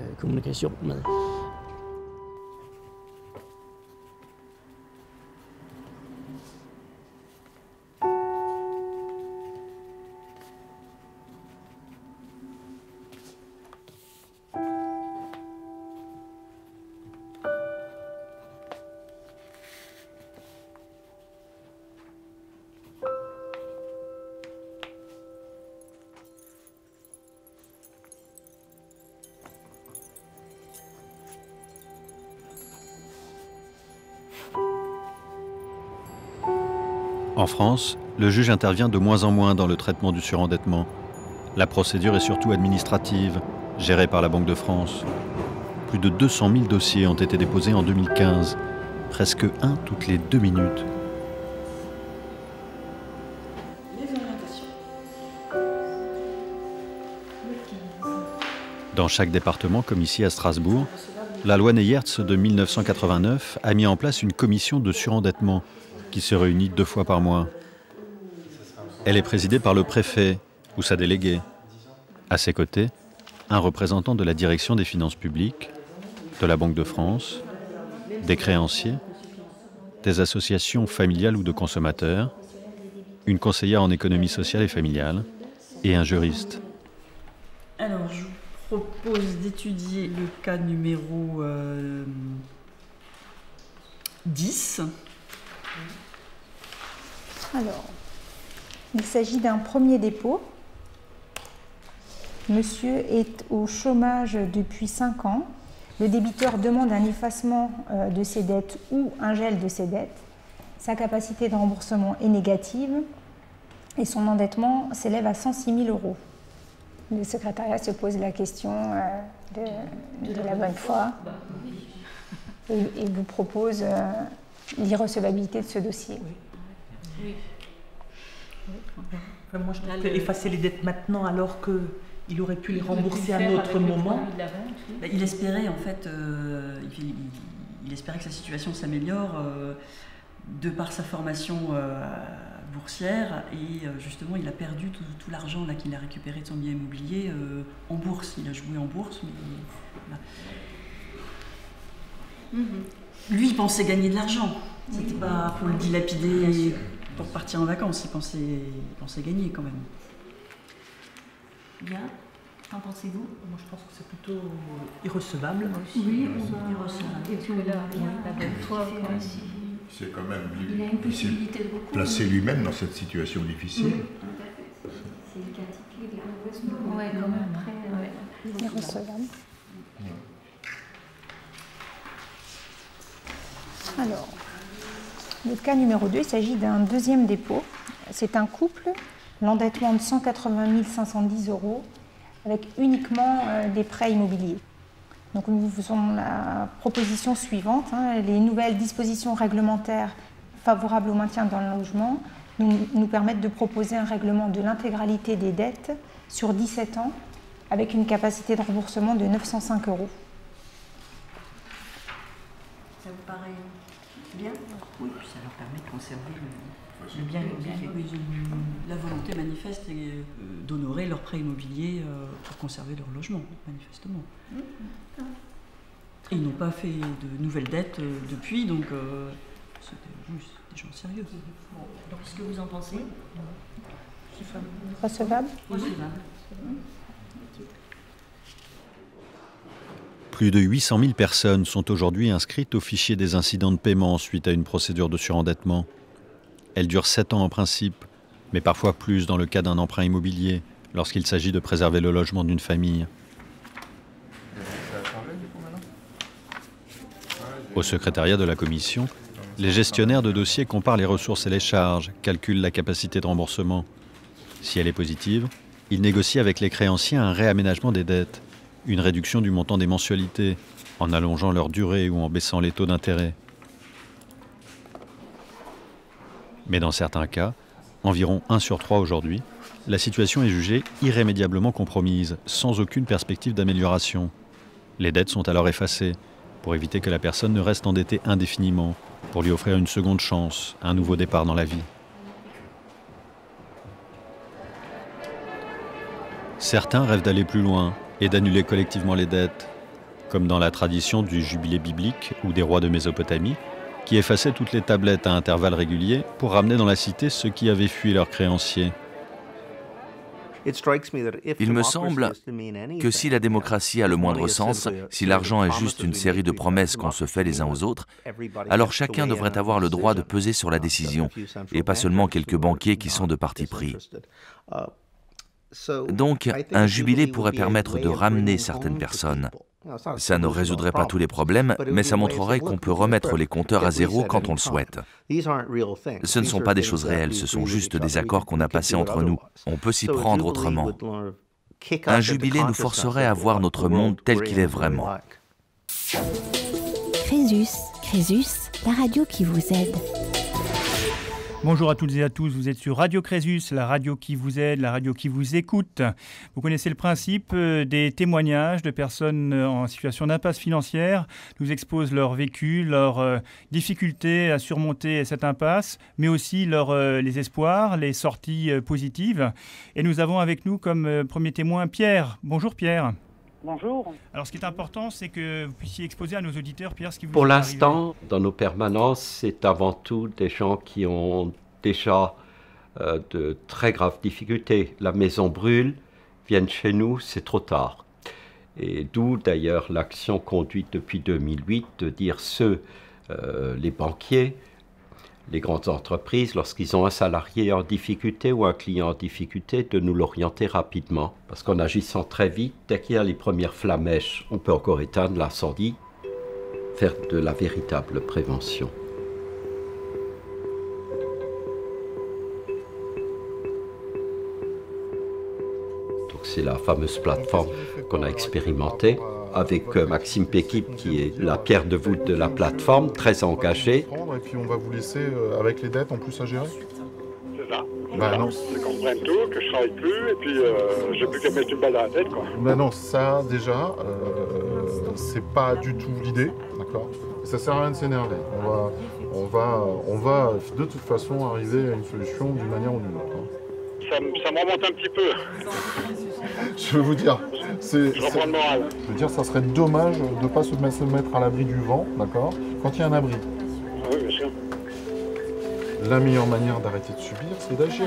En France, le juge intervient de moins en moins dans le traitement du surendettement. La procédure est surtout administrative, gérée par la Banque de France. Plus de 200 000 dossiers ont été déposés en 2015, presque un toutes les 2 minutes. Dans chaque département, comme ici à Strasbourg, la loi Neyerts de 1989 a mis en place une commission de surendettement qui se réunit 2 fois par mois. Elle est présidée par le préfet ou sa déléguée. À ses côtés, un représentant de la direction des finances publiques, de la Banque de France, des créanciers, des associations familiales ou de consommateurs, une conseillère en économie sociale et familiale et un juriste. Alors, je vous propose d'étudier le cas numéro 10. Alors, il s'agit d'un premier dépôt. Monsieur est au chômage depuis 5 ans. Le débiteur demande un effacement de ses dettes ou un gel de ses dettes. Sa capacité de remboursement est négative et son endettement s'élève à 106 000 €. Le secrétariat se pose la question de la bonne foi et vous propose l'irrecevabilité de ce dossier. Oui. Moi, je trouve qu'effacer les dettes maintenant, alors qu'il aurait pu les rembourser à un autre moment. Il espérait, en fait, il espérait que sa situation s'améliore de par sa formation boursière, et justement il a perdu tout l'argent qu'il a récupéré de son bien immobilier en bourse. Il a joué en bourse, mais voilà. Lui, il pensait gagner de l'argent. C'était pas pour le dilapider pour partir en vacances. Il pensait gagner quand même. Bien. Qu'en pensez-vous? Moi, je pense que c'est plutôt irrecevable. Oui, irrecevable. Et puis là, c'est quand même placer lui-même dans cette situation difficile. C'est oui, quand même. Après, irrecevable. Alors, le cas numéro 2, il s'agit d'un deuxième dépôt. C'est un couple, l'endettement de 180 510 € avec uniquement des prêts immobiliers. Donc nous vous faisons la proposition suivante. Les nouvelles dispositions réglementaires favorables au maintien dans le logement nous permettent de proposer un règlement de l'intégralité des dettes sur 17 ans avec une capacité de remboursement de 905 €. Ça vous paraît bien? Oui, puis ça leur permet de conserver le bien immobilier. Ils ont la volonté manifeste d'honorer leur prêt immobilier pour conserver leur logement, manifestement. Et ils n'ont pas fait de nouvelles dettes depuis, donc c'est des gens sérieux. Donc, ce que vous en pensez? Recevable? Recevable. Plus de 800 000 personnes sont aujourd'hui inscrites au fichier des incidents de paiement suite à une procédure de surendettement. Elle dure 7 ans en principe, mais parfois plus dans le cas d'un emprunt immobilier, lorsqu'il s'agit de préserver le logement d'une famille. Au secrétariat de la commission, les gestionnaires de dossiers comparent les ressources et les charges, calculent la capacité de remboursement. Si elle est positive, ils négocient avec les créanciers un réaménagement des dettes, une réduction du montant des mensualités, en allongeant leur durée ou en baissant les taux d'intérêt. Mais dans certains cas, environ 1 sur 3 aujourd'hui, la situation est jugée irrémédiablement compromise, sans aucune perspective d'amélioration. Les dettes sont alors effacées, pour éviter que la personne ne reste endettée indéfiniment, pour lui offrir une seconde chance, un nouveau départ dans la vie. Certains rêvent d'aller plus loin et d'annuler collectivement les dettes, comme dans la tradition du jubilé biblique ou des rois de Mésopotamie, qui effaçaient toutes les tablettes à intervalles réguliers pour ramener dans la cité ceux qui avaient fui leurs créanciers. Il me semble que si la démocratie a le moindre sens, si l'argent est juste une série de promesses qu'on se fait les uns aux autres, alors chacun devrait avoir le droit de peser sur la décision, et pas seulement quelques banquiers qui sont de parti pris. Donc, un jubilé pourrait permettre de ramener certaines personnes. Ça ne résoudrait pas tous les problèmes, mais ça montrerait qu'on peut remettre les compteurs à zéro quand on le souhaite. Ce ne sont pas des choses réelles, ce sont juste des accords qu'on a passés entre nous. On peut s'y prendre autrement. Un jubilé nous forcerait à voir notre monde tel qu'il est vraiment. Crésus, la radio qui vous aide. Bonjour à toutes et à tous, vous êtes sur Radio Crésus, la radio qui vous aide, la radio qui vous écoute. Vous connaissez le principe des témoignages de personnes en situation d'impasse financière, nous exposent leur vécu, leurs difficultés à surmonter cette impasse, mais aussi les espoirs, les sorties positives. Et nous avons avec nous comme premier témoin Pierre. Bonjour Pierre. Bonjour. Alors ce qui est important, c'est que vous puissiez exposer à nos auditeurs, Pierre, ce qui vous Pour est l'instant, dans nos permanences, c'est avant tout des gens qui ont déjà de très graves difficultés. La maison brûle, viennent chez nous, c'est trop tard. Et d'où d'ailleurs l'action conduite depuis 2008 de dire les banquiers, les grandes entreprises, lorsqu'ils ont un salarié en difficulté ou un client en difficulté, de nous l'orienter rapidement. Parce qu'en agissant très vite, dès qu'il y a les premières flammèches, on peut encore éteindre l'incendie, faire de la véritable prévention. Donc c'est la fameuse plateforme qu'on a expérimentée avec Maxime Péquip, qui est la pierre de voûte de la plateforme, très engagé. Et puis on va vous laisser avec les dettes en plus à gérer. C'est ça. Bah non. C'est qu'on prenne tout, que je travaille plus, et puis j'ai plus qu'à mettre une balle dans la tête, quoi. Bah non, ça déjà, c'est pas du tout l'idée, d'accord. Ça sert à rien de s'énerver. On va de toute façon arriver à une solution d'une manière ou d'une autre. Ça me remonte un petit peu. Je veux vous dire, je reprends le moral. Je veux dire, ça serait dommage de ne pas se mettre à l'abri du vent, d'accord, quand il y a un abri. Oui, bien sûr. La meilleure manière d'arrêter de subir, c'est d'agir.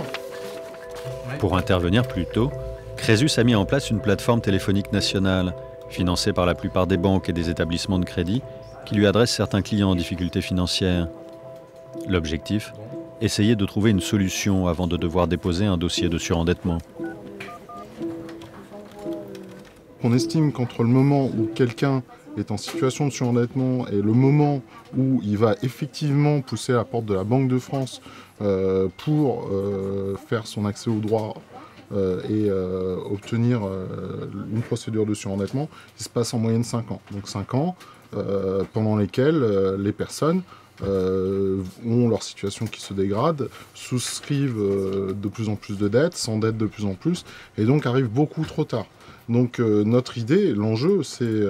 Pour intervenir plus tôt, Crésus a mis en place une plateforme téléphonique nationale, financée par la plupart des banques et des établissements de crédit, qui lui adresse certains clients en difficulté financière. L'objectif, essayer de trouver une solution avant de devoir déposer un dossier de surendettement. On estime qu'entre le moment où quelqu'un est en situation de surendettement et le moment où il va effectivement pousser à la porte de la Banque de France pour faire son accès au droit et obtenir une procédure de surendettement, il se passe en moyenne 5 ans. Donc 5 ans pendant lesquels les personnes ont leur situation qui se dégrade, souscrivent de plus en plus de dettes, s'endettent de plus en plus, et donc arrivent beaucoup trop tard. Donc notre idée, l'enjeu, c'est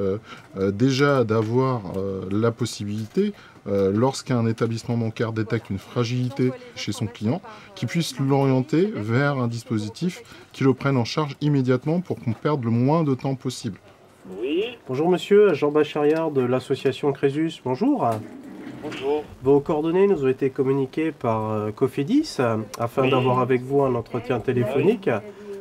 déjà d'avoir la possibilité, lorsqu'un établissement bancaire détecte une fragilité chez son client, qu'il puisse l'orienter vers un dispositif qui le prenne en charge immédiatement pour qu'on perde le moins de temps possible. Oui. Bonjour monsieur, Jean Bachariard de l'association Crésus, bonjour. Bonjour. Vos coordonnées nous ont été communiquées par Cofidis afin d'avoir avec vous un entretien téléphonique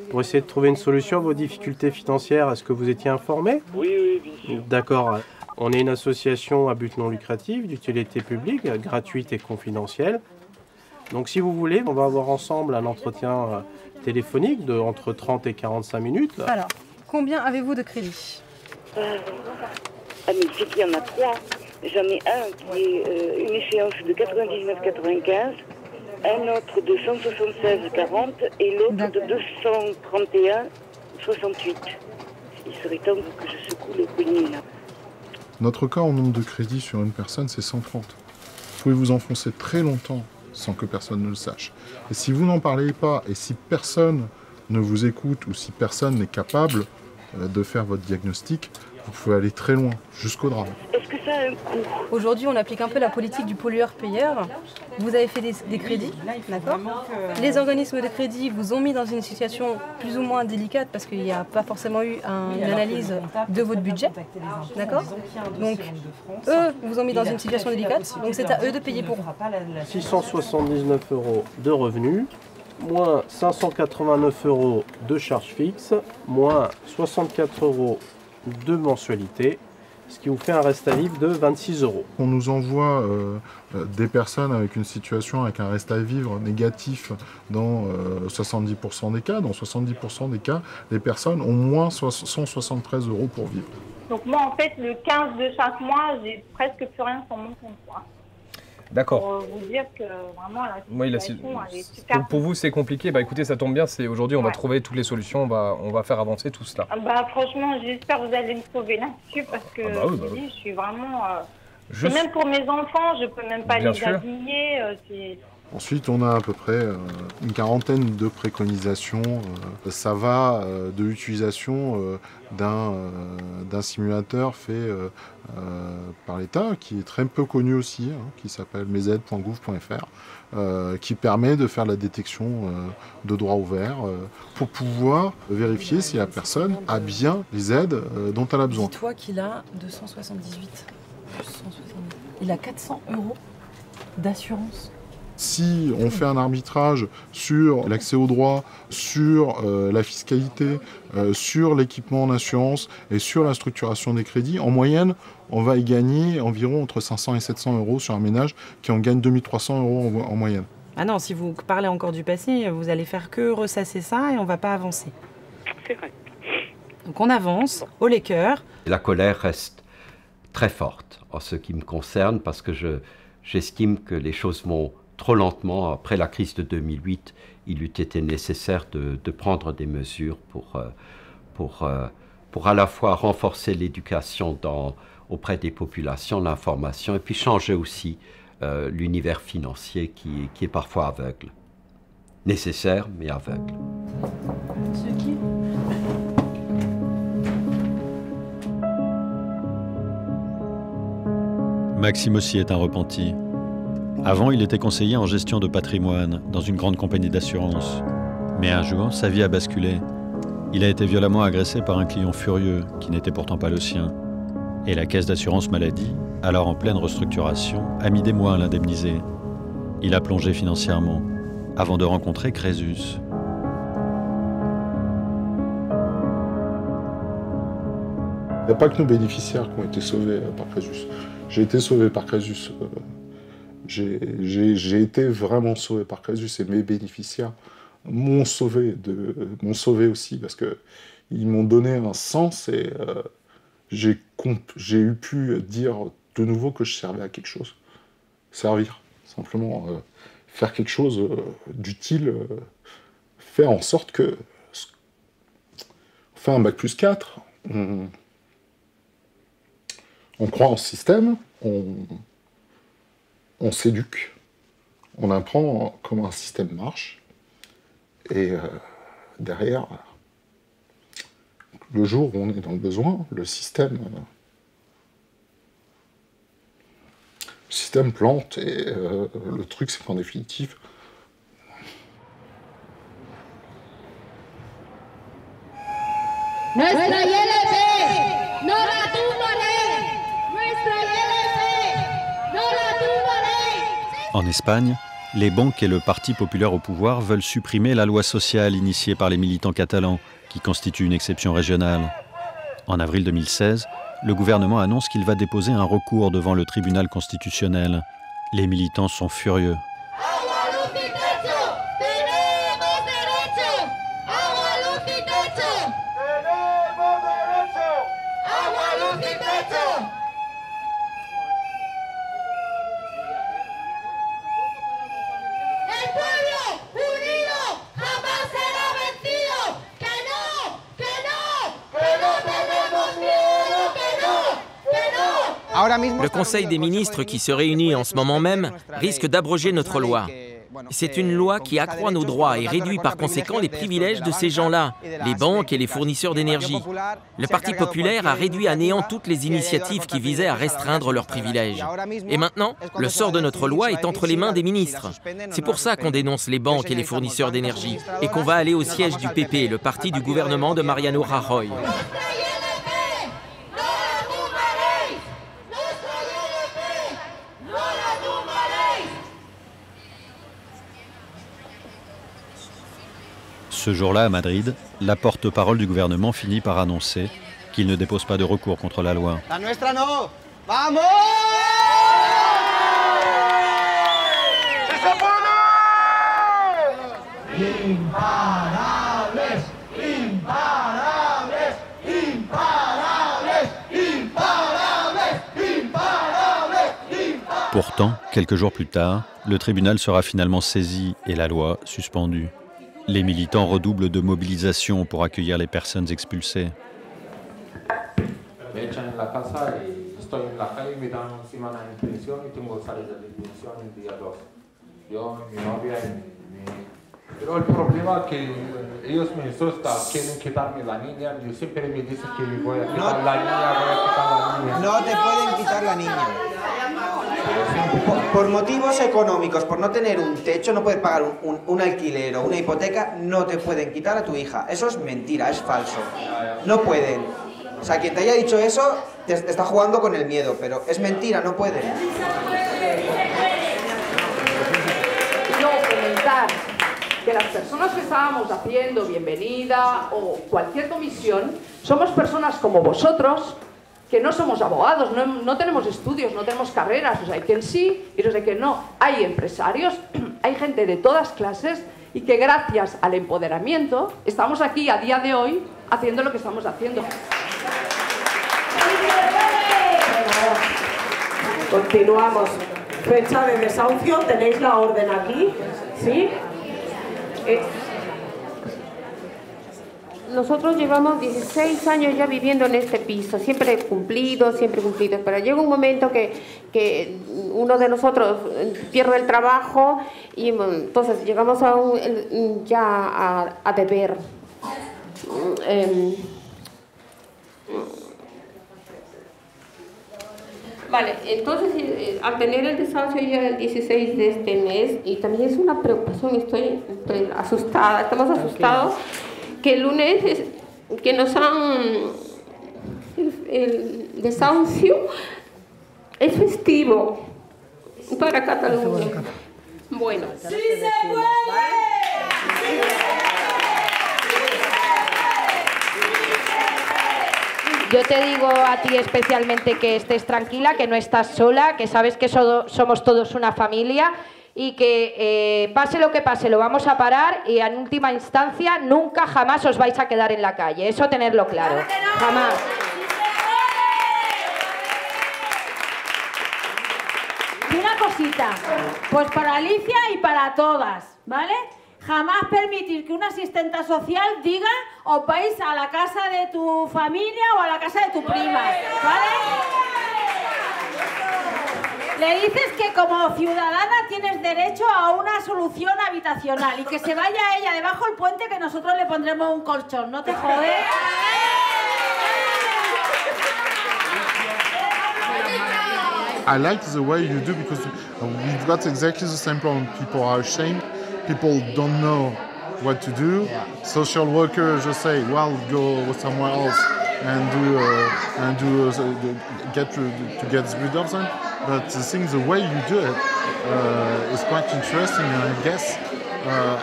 pour essayer de trouver une solution à vos difficultés financières. Est-ce que vous étiez informé? Oui, bien sûr. D'accord. On est une association à but non lucratif, d'utilité publique, gratuite et confidentielle. Donc si vous voulez, on va avoir ensemble un entretien téléphonique de entre 30 et 45 minutes. Alors, combien avez-vous de crédit? Mais c'est qu'il y en a 3. J'en ai un qui est une échéance de 99,95, un autre de 176,40 et l'autre de 231,68. Il serait temps que je secoue le poignet là. Notre cas en nombre de crédits sur une personne, c'est 130. Vous pouvez vous enfoncer très longtemps sans que personne ne le sache. Et si vous n'en parlez pas, et si personne ne vous écoute, ou si personne n'est capable de faire votre diagnostic, vous pouvez aller très loin, jusqu'au drame. Est-ce que ça a un coût? Aujourd'hui, on applique un peu la politique du pollueur-payeur. Vous avez fait des crédits, d'accord? Les organismes de crédit vous ont mis dans une situation plus ou moins délicate parce qu'il n'y a pas forcément eu une analyse de votre budget, d'accord? Donc, eux vous ont mis dans une situation délicate, donc c'est à eux de payer pour vous. 679 € de revenus, moins 589 € de charges fixes, moins 64 € de mensualité, ce qui vous fait un reste à vivre de 26 €. On nous envoie des personnes avec une situation, avec un reste à vivre négatif dans 70% des cas. Dans 70% des cas, les personnes ont moins 173 € pour vivre. Donc moi, en fait, le 15 de chaque mois, j'ai presque plus rien sur mon compte. D'accord. Pour vous dire que vraiment la situation elle est super. Donc pour vous c'est compliqué, bah écoutez ça tombe bien, aujourd'hui on va trouver toutes les solutions, on va faire avancer tout cela. Bah franchement j'espère que vous allez me sauver là-dessus parce que je suis vraiment... Même pour mes enfants, je peux même pas les habiller. Ensuite, on a à peu près une quarantaine de préconisations. Ça va de l'utilisation d'un simulateur fait par l'État, qui est très peu connu aussi, qui s'appelle mesaides.gouv.fr, qui permet de faire la détection de droits ouverts pour pouvoir vérifier si la personne a bien les aides dont elle a besoin. Dis-toi qu'il a 278, il a 400 € d'assurance. Si on fait un arbitrage sur l'accès au droit, sur la fiscalité, sur l'équipement en assurance et sur la structuration des crédits, en moyenne, on va y gagner environ entre 500 et 700 € sur un ménage qui en gagne 2300 € en moyenne. Ah non, si vous parlez encore du passé, vous allez faire que ressasser ça et on ne va pas avancer. C'est vrai. Donc on avance, haut les cœurs. La colère reste très forte en ce qui me concerne parce que j'estime que les choses vont trop lentement. Après la crise de 2008, il eût été nécessaire de prendre des mesures pour à la fois renforcer l'éducation auprès des populations, l'information, et puis changer aussi l'univers financier qui est parfois aveugle. Nécessaire, mais aveugle. Maxime aussi est un repenti. Avant, il était conseiller en gestion de patrimoine dans une grande compagnie d'assurance. Mais un jour, sa vie a basculé. Il a été violemment agressé par un client furieux, qui n'était pourtant pas le sien. Et la caisse d'assurance maladie, alors en pleine restructuration, a mis des mois à l'indemniser. Il a plongé financièrement, avant de rencontrer Crésus. Il n'y a pas que nos bénéficiaires qui ont été sauvés par Crésus. J'ai été sauvé par Crésus. J'ai été vraiment sauvé par Crésus et mes bénéficiaires m'ont sauvé aussi parce qu'ils m'ont donné un sens et j'ai eu pu dire de nouveau que je servais à quelque chose. Servir, simplement faire quelque chose d'utile, faire en sorte que on fait un bac+4, on croit en ce système, on s'éduque, on apprend comment un système marche, et derrière, le jour où on est dans le besoin, le système plante, et le truc c'est qu'en définitive, En Espagne, les banques et le Parti populaire au pouvoir veulent supprimer la loi sociale initiée par les militants catalans, qui constitue une exception régionale. En avril 2016, le gouvernement annonce qu'il va déposer un recours devant le tribunal constitutionnel. Les militants sont furieux. Le Conseil des ministres qui se réunit en ce moment même risque d'abroger notre loi. C'est une loi qui accroît nos droits et réduit par conséquent les privilèges de ces gens-là, les banques et les fournisseurs d'énergie. Le Parti populaire a réduit à néant toutes les initiatives qui visaient à restreindre leurs privilèges. Et maintenant, le sort de notre loi est entre les mains des ministres. C'est pour ça qu'on dénonce les banques et les fournisseurs d'énergie et qu'on va aller au siège du PP, le parti du gouvernement de Mariano Rajoy. Ce jour-là, à Madrid, la porte-parole du gouvernement finit par annoncer qu'il ne dépose pas de recours contre la loi. La nuestra no. Vamos! Imparables, imparables, imparables, imparables, imparables, imparables. Pourtant, quelques jours plus tard, le tribunal sera finalement saisi et la loi suspendue. Les militants redoublent de mobilisation pour accueillir les personnes expulsées. Pero el problema es que ellos me quieren quitarme la niña. Yo siempre me dicen que voy a quitar la niña, voy a quitar la niña. No te pueden quitar la niña. Por motivos económicos, por no tener un techo, no poder pagar un alquiler o una hipoteca, no te pueden quitar a tu hija. Eso es mentira, es falso. No pueden. O sea, quien te haya dicho eso te está jugando con el miedo, pero es mentira, no pueden. No comentar que las personas que estábamos haciendo Bienvenida o cualquier comisión somos personas como vosotros, que no somos abogados, no tenemos estudios, no tenemos carreras, o sea, hay quien sí y los hay que no. Hay empresarios, hay gente de todas clases y que gracias al empoderamiento estamos aquí a día de hoy haciendo lo que estamos haciendo. Continuamos. Fecha de desahucio, tenéis la orden aquí, ¿sí? Nosotros llevamos 16 años ya viviendo en este piso, siempre cumplidos, pero llega un momento que uno de nosotros pierde el trabajo y entonces llegamos a deber. Vale, entonces al tener el desahucio ya el 16 de este mes, y también es una preocupación, estoy asustada, estamos asustados, que el lunes que nos han... el desahucio es festivo para Cataluña. Bueno. ¡Sí se puede! Yo te digo a ti especialmente que estés tranquila, que no estás sola, que sabes que somos todos una familia y que pase lo que pase lo vamos a parar y en última instancia nunca jamás os vais a quedar en la calle. Eso tenerlo claro. Jamás. Y una cosita, pues para Alicia y para todas, ¿vale? Jamás permitir que una asistenta social diga os vais a la casa de tu familia o a la casa de tu prima, ¿vale? Le dices que como ciudadana tienes derecho a una solución habitacional y que se vaya ella debajo del puente que nosotros le pondremos un colchón, ¿no te jodes? I like the way you do because we've got exactly the same problem. People are ashamed. People don't know what to do. Social workers just say, "Well, go somewhere else and get rid of them." But the thing, the way you do it is quite interesting, and I guess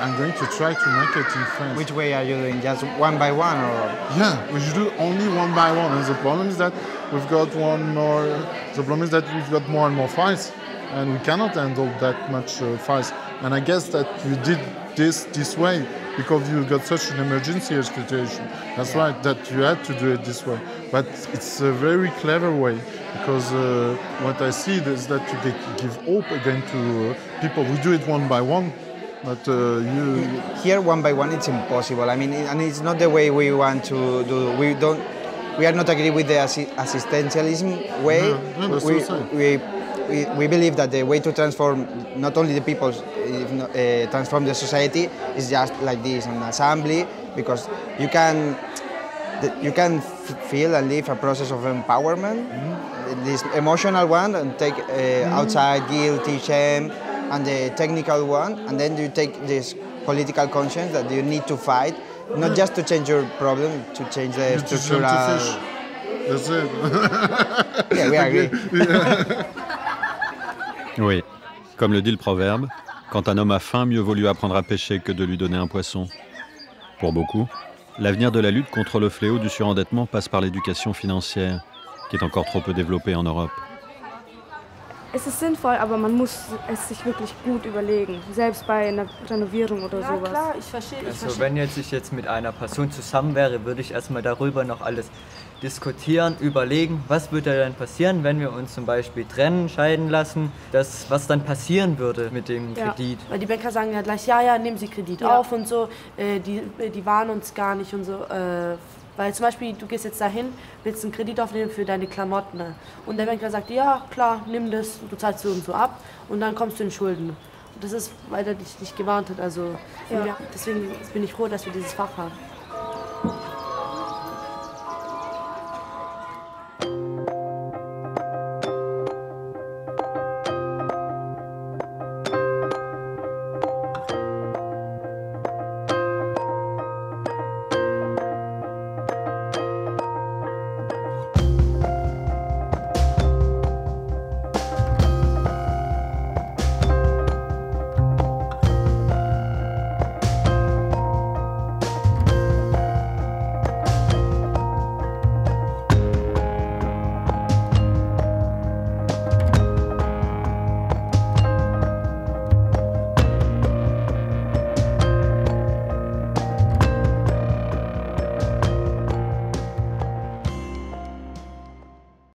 I'm going to try to make it in France. Which way are you doing? Just one by one, or? Yeah, we should do only one by one. And the problem is that we've got one more. The problem is that we've got more and more files, and we cannot handle that much files. And I guess that you did this way because you got such an emergency situation. That's right, that you had to do it this way. But it's a very clever way because what I see is that you give hope again to people. We do it one by one, but you... Here, one by one, it's impossible. I mean, and it's not the way we want to do. We are not agree with the assistantialism way. We believe that the way to transform not only the people, transform the society is just like this, an assembly, because you can feel and live a process of empowerment, this emotional one, and take outside guilty, shame, and the technical one, and then you take this political conscience that you need to fight, not just to change your problem, to change the structural... That's it. Yeah, we agree. Oui, comme le dit le proverbe, quand un homme a faim, mieux vaut lui apprendre à pêcher que de lui donner un poisson. Pour beaucoup, l'avenir de la lutte contre le fléau du surendettement passe par l'éducation financière, qui est encore trop peu développée en Europe. Es ist sinnvoll, aber man muss es sich wirklich gut überlegen, selbst bei einer Renovierung oder sowas. Ja klar, ich verstehe. Also wenn ich jetzt mit einer Person zusammen wäre, würde ich erstmal darüber noch alles diskutieren, überlegen, was würde dann passieren, wenn wir uns zum Beispiel trennen, scheiden lassen, was dann passieren würde mit dem Kredit. Weil die Banker sagen ja gleich, ja, nehmen Sie Kredit auf und so, die warnen uns gar nicht und so. Weil zum Beispiel, du gehst jetzt dahin, willst einen Kredit aufnehmen für deine Klamotten. Und der Banker sagt, ja klar, nimm das, du zahlst so und so ab und dann kommst du in Schulden. Und das ist, weil er dich nicht gewarnt hat. Also deswegen bin ich froh, dass wir dieses Fach haben.